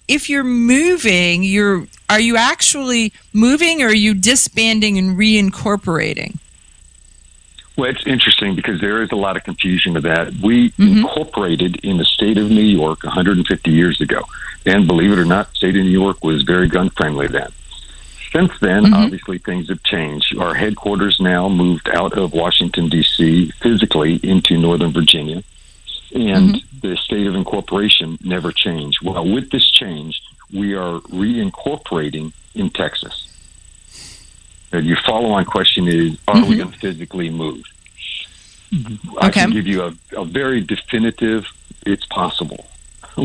you're moving, are you actually moving, or are you disbanding and reincorporating? Well, it's interesting because there is a lot of confusion with that. We incorporated in the state of New York 150 years ago. And believe it or not, the state of New York was very gun-friendly then. Since then, obviously, things have changed. Our headquarters now moved out of Washington, D.C., physically into Northern Virginia. And the state of incorporation never changed. Well, with this change, we are reincorporating in Texas. Your follow-on question is, are we going to physically move? I can give you a very definitive, it's possible.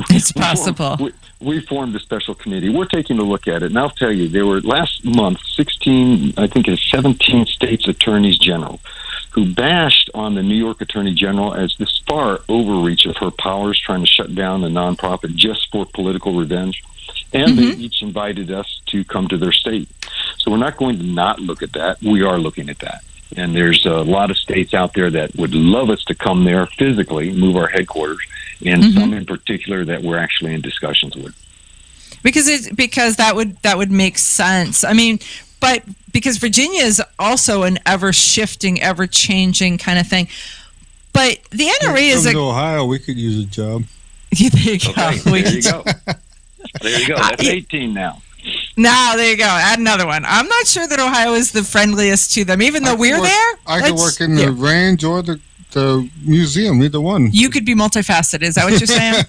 It's possible. We formed a special committee. We're taking a look at it. And I'll tell you, there were last month 17 states attorneys general who bashed on the New York Attorney General as this far overreach of her powers, trying to shut down the nonprofit just for political revenge. And they each invited us to come to their state. So we're not going to not look at that. We are looking at that. And there's a lot of states out there that would love us to come there physically, move our headquarters, and some in particular that we're actually in discussions with. Because that would make sense. I mean, but because Virginia is also an ever-shifting, ever-changing kind of thing. But the NRA is to Ohio, we could use a job. There you go. Okay, there you go. There you go. That's 18 now. Now, there you go. Add another one. I'm not sure that Ohio is the friendliest to them, even though we're there. I could work in the range or the museum, either one. You could be multifaceted. Is that what you're saying?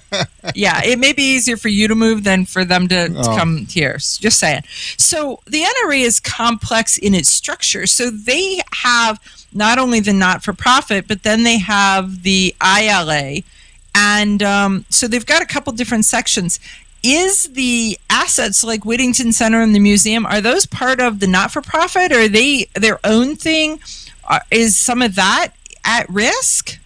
Yeah, it may be easier for you to move than for them to come here. Just saying. So the NRA is complex in its structure. So they have not only the not-for-profit, but then they have the ILA. And so they've got a couple different sections. Is the assets like Whittington Center and the museum, are those part of the not-for-profit, or are they their own thing? Is some of that at risk?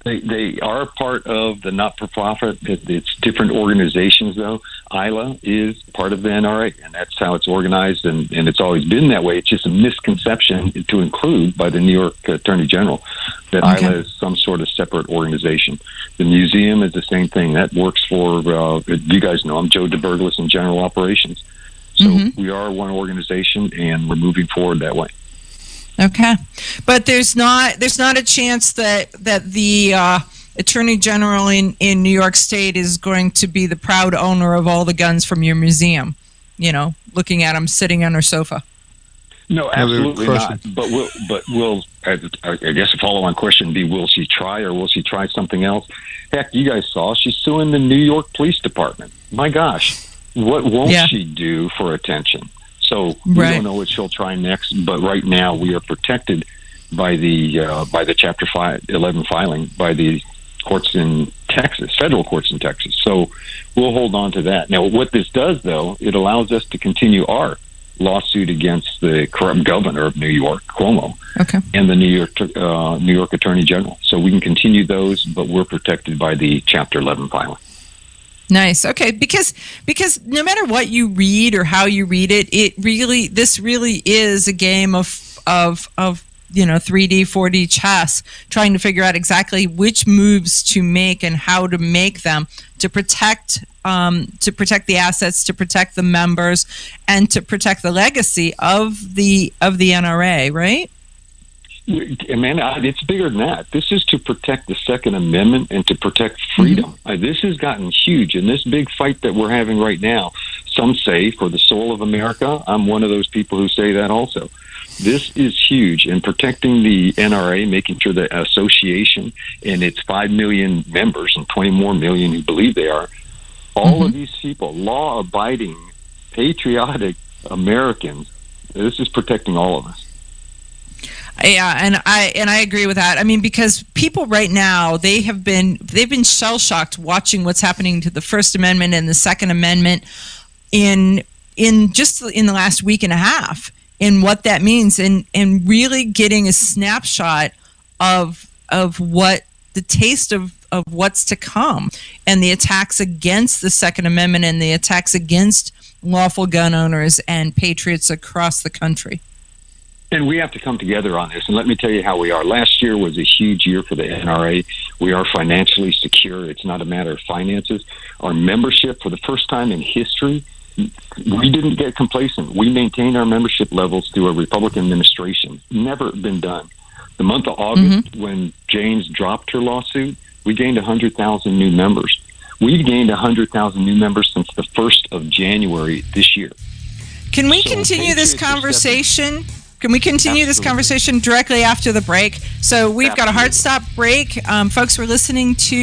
They are part of the not-for-profit. It's different organizations, though. ILA is part of the NRA, and that's how it's organized, and it's always been that way. It's just a misconception to include by the New York Attorney General that ILA is some sort of separate organization. The museum is the same thing. That works for, you guys know, I'm Joe DeBurglis in General Operations. So we are one organization, and we're moving forward that way. Okay, but there's not a chance that the Attorney General in New York State is going to be the proud owner of all the guns from your museum, looking at them sitting on her sofa. No, absolutely not. But will I guess a follow-on question would be, will she try, or will she try something else? Heck, you guys saw she's suing the New York Police Department. My gosh, what won't she do for attention? So we don't know what she'll try next, but right now we are protected by the Chapter 11 filing by the courts in Texas, federal courts in Texas. So we'll hold on to that. Now, what this does, though, it allows us to continue our lawsuit against the corrupt governor of New York, Cuomo, and the New York Attorney General. So we can continue those, but we're protected by the Chapter 11 filing. Nice. Okay, because no matter what you read or how you read it, this really is a game of 3D, 4D chess, trying to figure out exactly which moves to make and how to make them to protect the assets, to protect the members, and to protect the legacy of the NRA, right? Man, it's bigger than that. This is to protect the Second Amendment and to protect freedom. This has gotten huge. In this big fight that we're having right now, some say for the soul of America. I'm one of those people who say that also. This is huge in protecting the NRA, making sure the association and its 5 million members and 20 more million who believe they are, all of these people, law-abiding, patriotic Americans, this is protecting all of us. Yeah, and I agree with that. I mean, because people right now, they've been shell shocked watching what's happening to the First Amendment and the Second Amendment in the last week and a half, and what that means, and really getting a snapshot of what the taste of what's to come, and the attacks against the Second Amendment and the attacks against lawful gun owners and patriots across the country. And we have to come together on this. And let me tell you how we are. Last year was a huge year for the NRA. We are financially secure. It's not a matter of finances. Our membership, for the first time in history, we didn't get complacent. We maintained our membership levels through a Republican administration. Never been done. The month of August, when James dropped her lawsuit, we gained 100,000 new members. We've gained 100,000 new members since the 1st of January this year. Can we continue this conversation? Can we continue this conversation directly after the break? So we've got a hard stop break. Folks, we're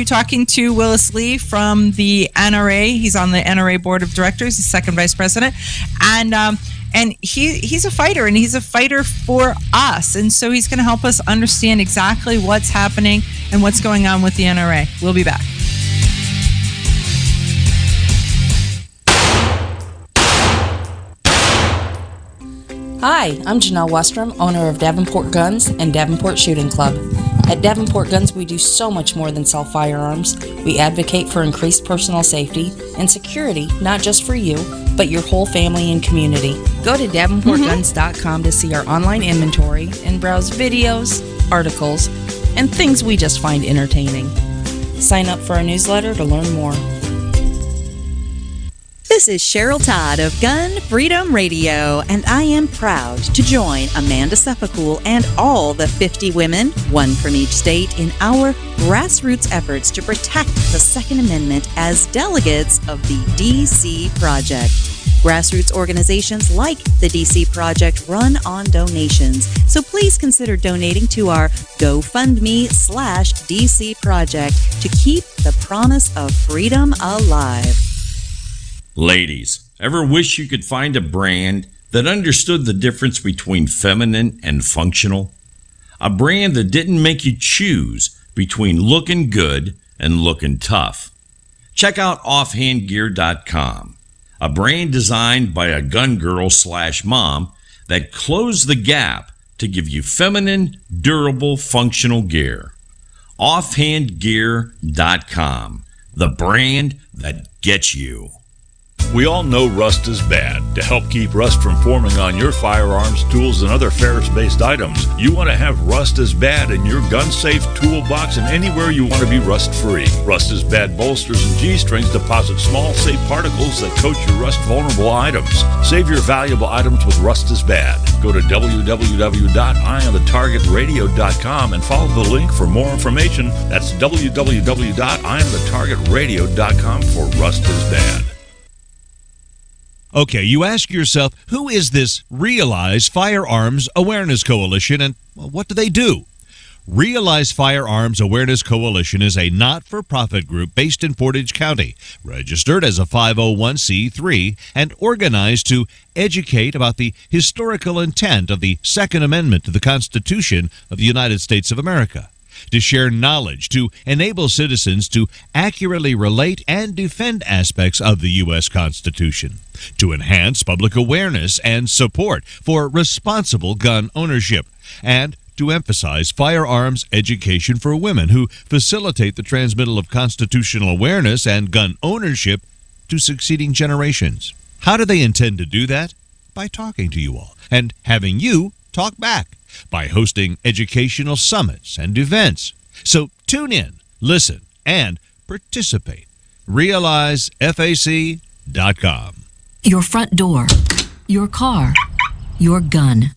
talking to Willis Lee from the NRA. He's on the NRA Board of Directors. He's second vice president. And he's a fighter, and he's a fighter for us. And so he's going to help us understand exactly what's happening and what's going on with the NRA. We'll be back. Hi, I'm Janelle Westrom, owner of Davenport Guns and Davenport Shooting Club. At Davenport Guns, we do so much more than sell firearms. We advocate for increased personal safety and security, not just for you, but your whole family and community. Go to DavenportGuns.com to see our online inventory and browse videos, articles, and things we just find entertaining. Sign up for our newsletter to learn more. This is Cheryl Todd of Gun Freedom Radio, and I am proud to join Amanda Seppacool and all the 50 women, one from each state, in our grassroots efforts to protect the Second Amendment as delegates of the DC Project. Grassroots organizations like the DC Project run on donations, so please consider donating to our GoFundMe/DC Project to keep the promise of freedom alive. Ladies, ever wish you could find a brand that understood the difference between feminine and functional? A brand that didn't make you choose between looking good and looking tough. Check out offhandgear.com, a brand designed by a gun girl/mom that closed the gap to give you feminine, durable, functional gear. Offhandgear.com, the brand that gets you. We all know rust is bad. To help keep rust from forming on your firearms, tools, and other ferrous-based items, you want to have Rust is Bad in your gun-safe toolbox and anywhere you want to be rust-free. Rust is Bad bolsters and G-strings deposit small, safe particles that coat your rust-vulnerable items. Save your valuable items with Rust is Bad. Go to www.eyeonthetargetradio.com and follow the link for more information. That's www.eyeonthetargetradio.com for Rust is Bad. Okay, you ask yourself, who is this Realize Firearms Awareness Coalition, and what do they do? Realize Firearms Awareness Coalition is a not-for-profit group based in Portage County, registered as a 501c3, and organized to educate about the historical intent of the Second Amendment to the Constitution of the United States of America, to share knowledge, to enable citizens to accurately relate and defend aspects of the U.S. Constitution, to enhance public awareness and support for responsible gun ownership, and to emphasize firearms education for women who facilitate the transmittal of constitutional awareness and gun ownership to succeeding generations. How do they intend to do that? By talking to you all and having you talk back, by hosting educational summits and events. So tune in, listen, and participate. RealizeFAC.com. Your front door, your car, your gun.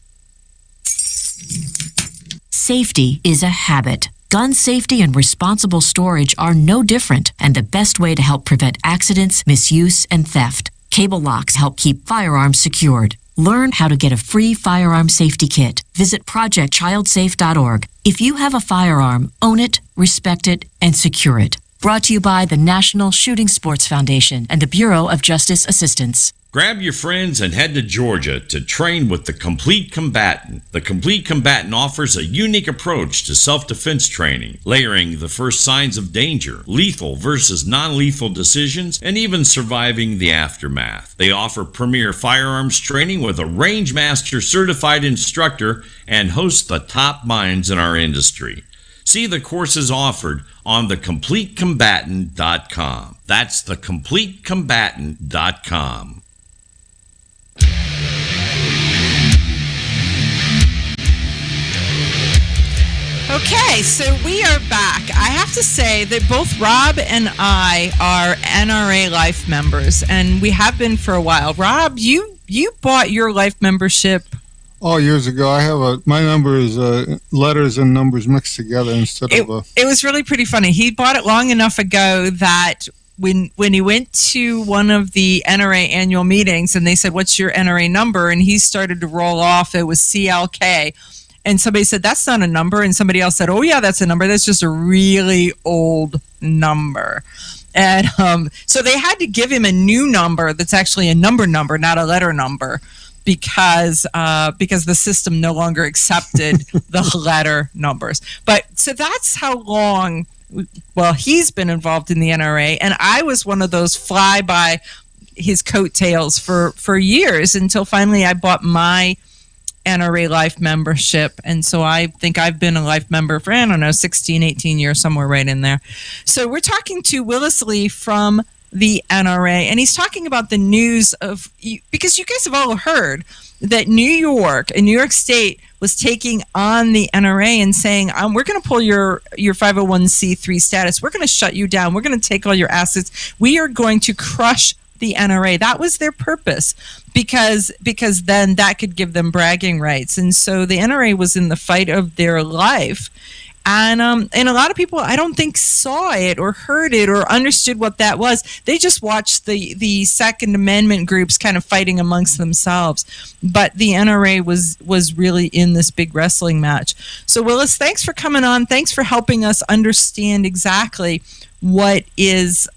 Safety is a habit. Gun safety and responsible storage are no different, and the best way to help prevent accidents, misuse, and theft. Cable locks help keep firearms secured. Learn how to get a free firearm safety kit. Visit ProjectChildSafe.org. If you have a firearm, own it, respect it, and secure it. Brought to you by the National Shooting Sports Foundation and the Bureau of Justice Assistance. Grab your friends and head to Georgia to train with the Complete Combatant. The Complete Combatant offers a unique approach to self-defense training, layering the first signs of danger, lethal versus non-lethal decisions, and even surviving the aftermath. They offer premier firearms training with a Rangemaster certified instructor and host the top minds in our industry. See the courses offered on thecompletecombatant.com. That's thecompletecombatant.com. Okay, so we are back. I have to say that both Rob and I are NRA Life members, and we have been for a while. Rob, you bought your Life membership. Oh, years ago. I have my number is letters and numbers mixed together instead of a... It was really pretty funny. He bought it long enough ago that when he went to one of the NRA annual meetings and they said, "What's your NRA number?" and he started to roll off, it was CLK. And somebody said, "That's not a number." And somebody else said, "Oh, yeah, that's a number. That's just a really old number." And so they had to give him a new number that's actually a number, not a letter number, because the system no longer accepted the letter numbers. But so that's how long, well, he's been involved in the NRA. And I was one of those fly by his coattails for years until finally I bought my NRA Life membership. And so I think I've been a Life member for, 16, 18 years, somewhere right in there. So we're talking to Willis Lee from the NRA, and he's talking about the news of, because you guys have all heard that New York State was taking on the NRA and saying, we're going to pull your 501c3 status. We're going to shut you down. We're going to take all your assets. We are going to crush the NRA. That was their purpose, because then that could give them bragging rights. And so the NRA was in the fight of their life. And a lot of people, I don't think, saw it or heard it or understood what that was. They just watched the Second Amendment groups kind of fighting amongst themselves. But the NRA was really in this big wrestling match. So, Willis, thanks for coming on. Thanks for helping us understand exactly what is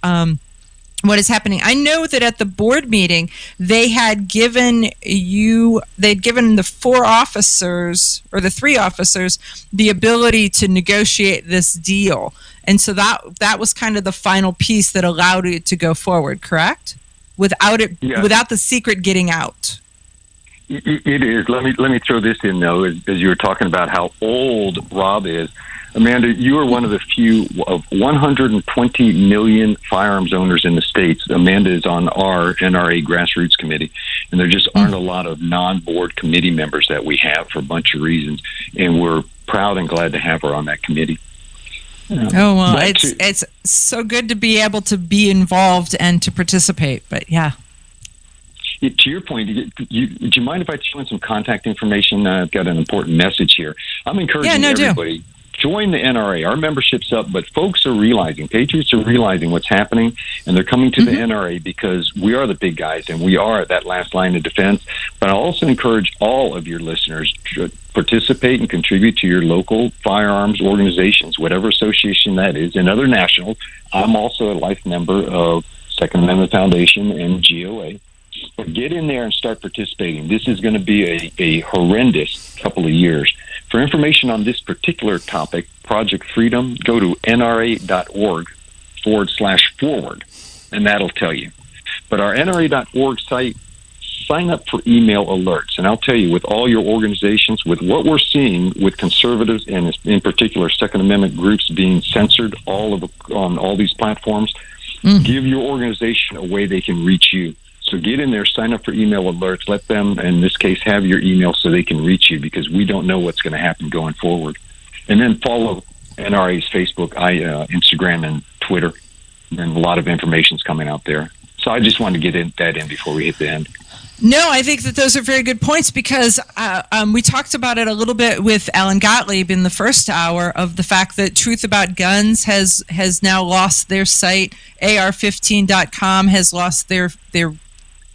happening. I know that at the board meeting, they had given the 4 officers, or the 3 officers, the ability to negotiate this deal. And so that was kind of the final piece that allowed it to go forward, correct? Without the secret getting out. It is. Let me throw this in, though, as you were talking about how old Rob is. Amanda, you are one of the few of 120 million firearms owners in the States. Amanda is on our NRA grassroots committee, and there just aren't a lot of non-board committee members that we have for a bunch of reasons, and we're proud and glad to have her on that committee. It's so good to be able to be involved and to participate, but yeah. To your point, do you mind if I throw in some contact information? I've got an important message here. I'm encouraging everybody. Join the NRA. Our membership's up, but folks are realizing, patriots are realizing what's happening, and they're coming to the NRA because we are the big guys, and we are that last line of defense. But I also encourage all of your listeners to participate and contribute to your local firearms organizations, whatever association that is, and other nationals. I'm also a life member of Second Amendment Foundation and GOA. But get in there and start participating. This is going to be a horrendous couple of years. For information on this particular topic, Project Freedom, go to nra.org/forward, and that'll tell you. But our nra.org site, sign up for email alerts. And I'll tell you, with all your organizations, with what we're seeing with conservatives and in particular Second Amendment groups being censored on all these platforms, give your organization a way they can reach you. So get in there, sign up for email alerts. Let them, in this case, have your email so they can reach you, because we don't know what's going to happen going forward. And then follow NRA's Facebook, Instagram, and Twitter. And a lot of information's coming out there. So I just wanted to get that in before we hit the end. No, I think that those are very good points, because we talked about it a little bit with Alan Gottlieb in the first hour, of the fact that Truth About Guns has now lost their site. AR15.com has lost their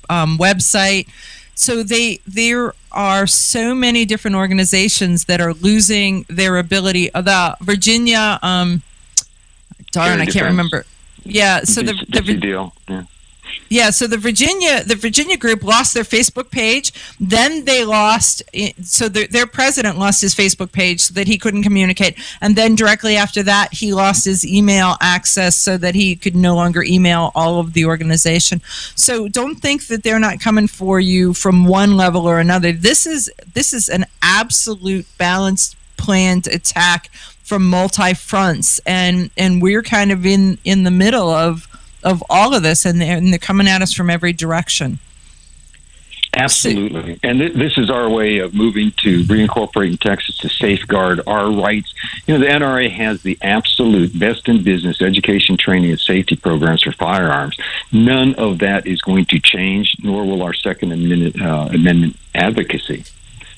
website. So there are so many different organizations that are losing their ability. The Virginia, I can't remember. Yeah, so the deal. So the Virginia group lost their Facebook page. Then they lost, so their president lost his Facebook page so that he couldn't communicate. And then directly after that, he lost his email access so that he could no longer email all of the organization. So don't think that they're not coming for you from one level or another. This is an absolute balanced, planned attack from multi fronts, and we're kind of in the middle of all of this, and they're coming at us from every direction. Absolutely. And this is our way of moving to reincorporating Texas to safeguard our rights. The NRA has the absolute best in business education, training, and safety programs for firearms. None of that is going to change, nor will our Second Amendment advocacy.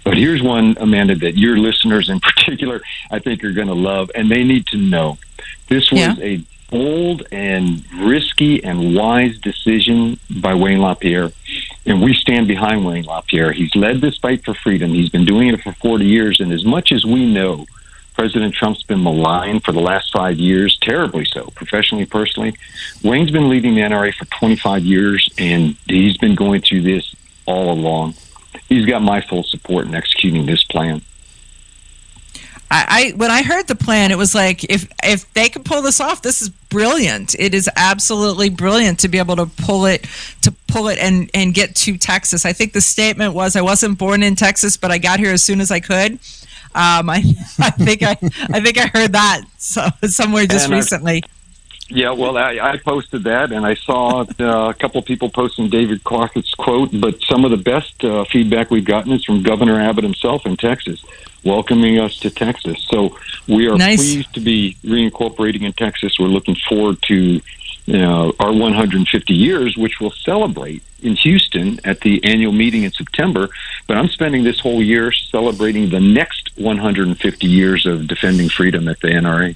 But here's one, Amanda, that your listeners in particular, I think, are going to love, and they need to know. This was a bold and risky and wise decision by Wayne LaPierre, and we stand behind Wayne LaPierre. He's led this fight for freedom. He's been doing it for 40 years, and as much as we know, President Trump's been maligned for the last 5 years, terribly so, professionally, personally. Wayne's been leading the NRA for 25 years, and he's been going through this all along. He's got my full support in executing this plan. When I heard the plan, it was like, if they could pull this off, this is brilliant. It is absolutely brilliant to be able to pull pull it and get to Texas. I think the statement was, I wasn't born in Texas, but I got here as soon as I could. I think I heard that somewhere just recently. Yeah, well, I posted that, and I saw a couple of people posting David Crockett's quote, but some of the best feedback we've gotten is from Governor Abbott himself in Texas, welcoming us to Texas. So we are pleased to be reincorporating in Texas. We're looking forward to our 150 years, which we'll celebrate in Houston at the annual meeting in September. But I'm spending this whole year celebrating the next 150 years of defending freedom at the NRA.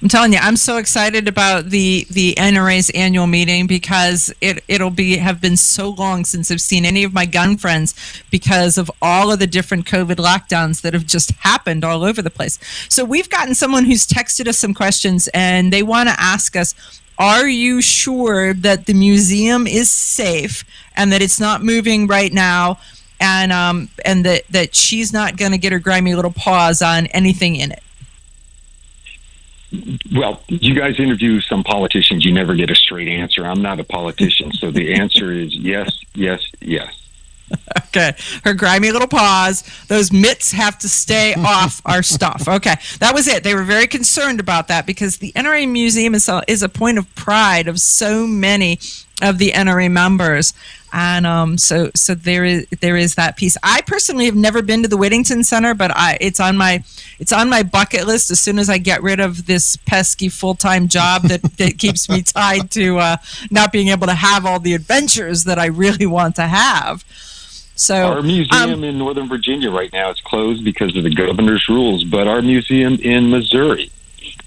I'm telling you, I'm so excited about the NRA's annual meeting because it'll have been so long since I've seen any of my gun friends because of all of the different COVID lockdowns that have just happened all over the place. So we've gotten someone who's texted us some questions, and they want to ask us, are you sure that the museum is safe and that it's not moving right now, and that she's not going to get her grimy little paws on anything in it? Well, you guys interview some politicians, you never get a straight answer. I'm not a politician, so the answer is yes, yes, yes. Okay. Her grimy little paws, those mitts have to stay off our stuff. Okay. That was it. They were very concerned about that because the NRA Museum is a point of pride of so many of the NRA members. And so there is that piece. I personally have never been to the Whittington Center, but it's on my bucket list as soon as I get rid of this pesky full-time job that keeps me tied to not being able to have all the adventures that I really want to have. So our museum in Northern Virginia right now is closed because of the governor's rules, but our museum in Missouri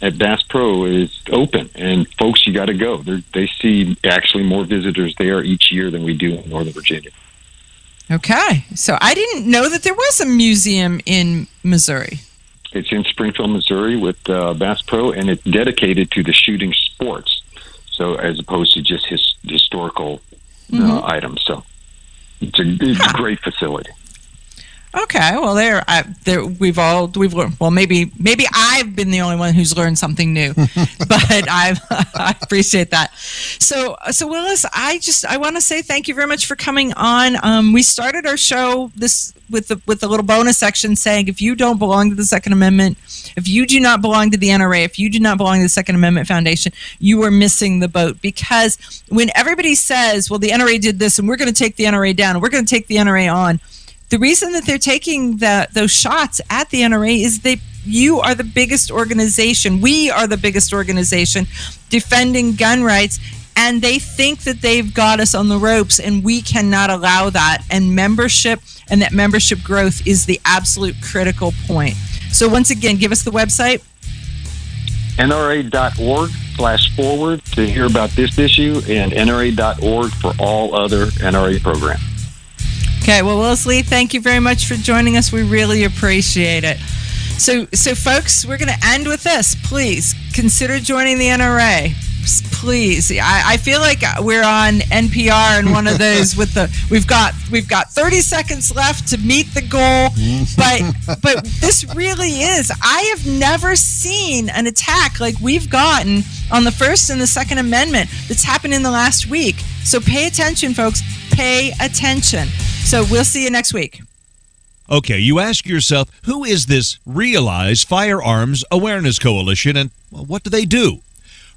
at Bass Pro is open, and folks, you got to go. They see actually more visitors there each year than we do in Northern Virginia. Okay, so I didn't know that there was a museum in Missouri. It's in Springfield, Missouri with Bass Pro, and it's dedicated to the shooting sports, so as opposed to just historical items. So it's a great facility. Okay, well, we've learned. Well, maybe I've been the only one who's learned something new, but I appreciate that. So Willis, I want to say thank you very much for coming on. We started our show with a little bonus section saying if you don't belong to the Second Amendment, if you do not belong to the NRA, if you do not belong to the Second Amendment Foundation, you are missing the boat. Because when everybody says, well, the NRA did this and we're going to take the NRA down and we're going to take the NRA on, the reason that they're taking those shots at the NRA is you are the biggest organization. We are the biggest organization defending gun rights, and they think that they've got us on the ropes, and we cannot allow that. And membership and that membership growth is the absolute critical point. So once again, give us the website. NRA.org/forward to hear about this issue, and NRA.org for all other NRA programs. Okay, well, Willis Lee, thank you very much for joining us. We really appreciate it. So folks, we're going to end with this. Please consider joining the NRA. Please, I feel like we're on NPR and one of those with we've got 30 seconds left to meet the goal, but this really is. I have never seen an attack like we've gotten on the First and the Second Amendment that's happened in the last week. So pay attention, folks. Pay attention. So we'll see you next week. Okay, you ask yourself, who is this Realize Firearms Awareness Coalition, and what do they do?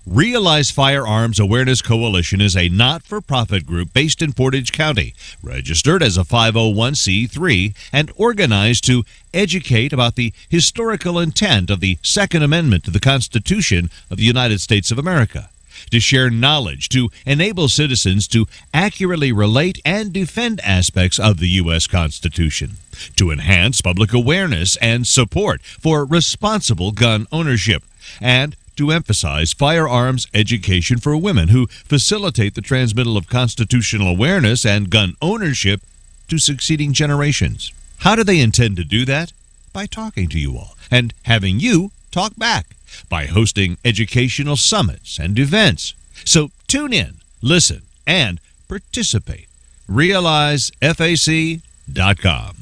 Realize Firearms Awareness Coalition is a not-for-profit group based in Portage County, registered as a 501c3, and organized to educate about the historical intent of the Second Amendment to the Constitution of the United States of America, to share knowledge, to enable citizens to accurately relate and defend aspects of the U.S. Constitution, to enhance public awareness and support for responsible gun ownership, and to emphasize firearms education for women who facilitate the transmittal of constitutional awareness and gun ownership to succeeding generations. How do they intend to do that? By talking to you all and having you talk back, by hosting educational summits and events. So tune in, listen, and participate. RealizeFAC.com.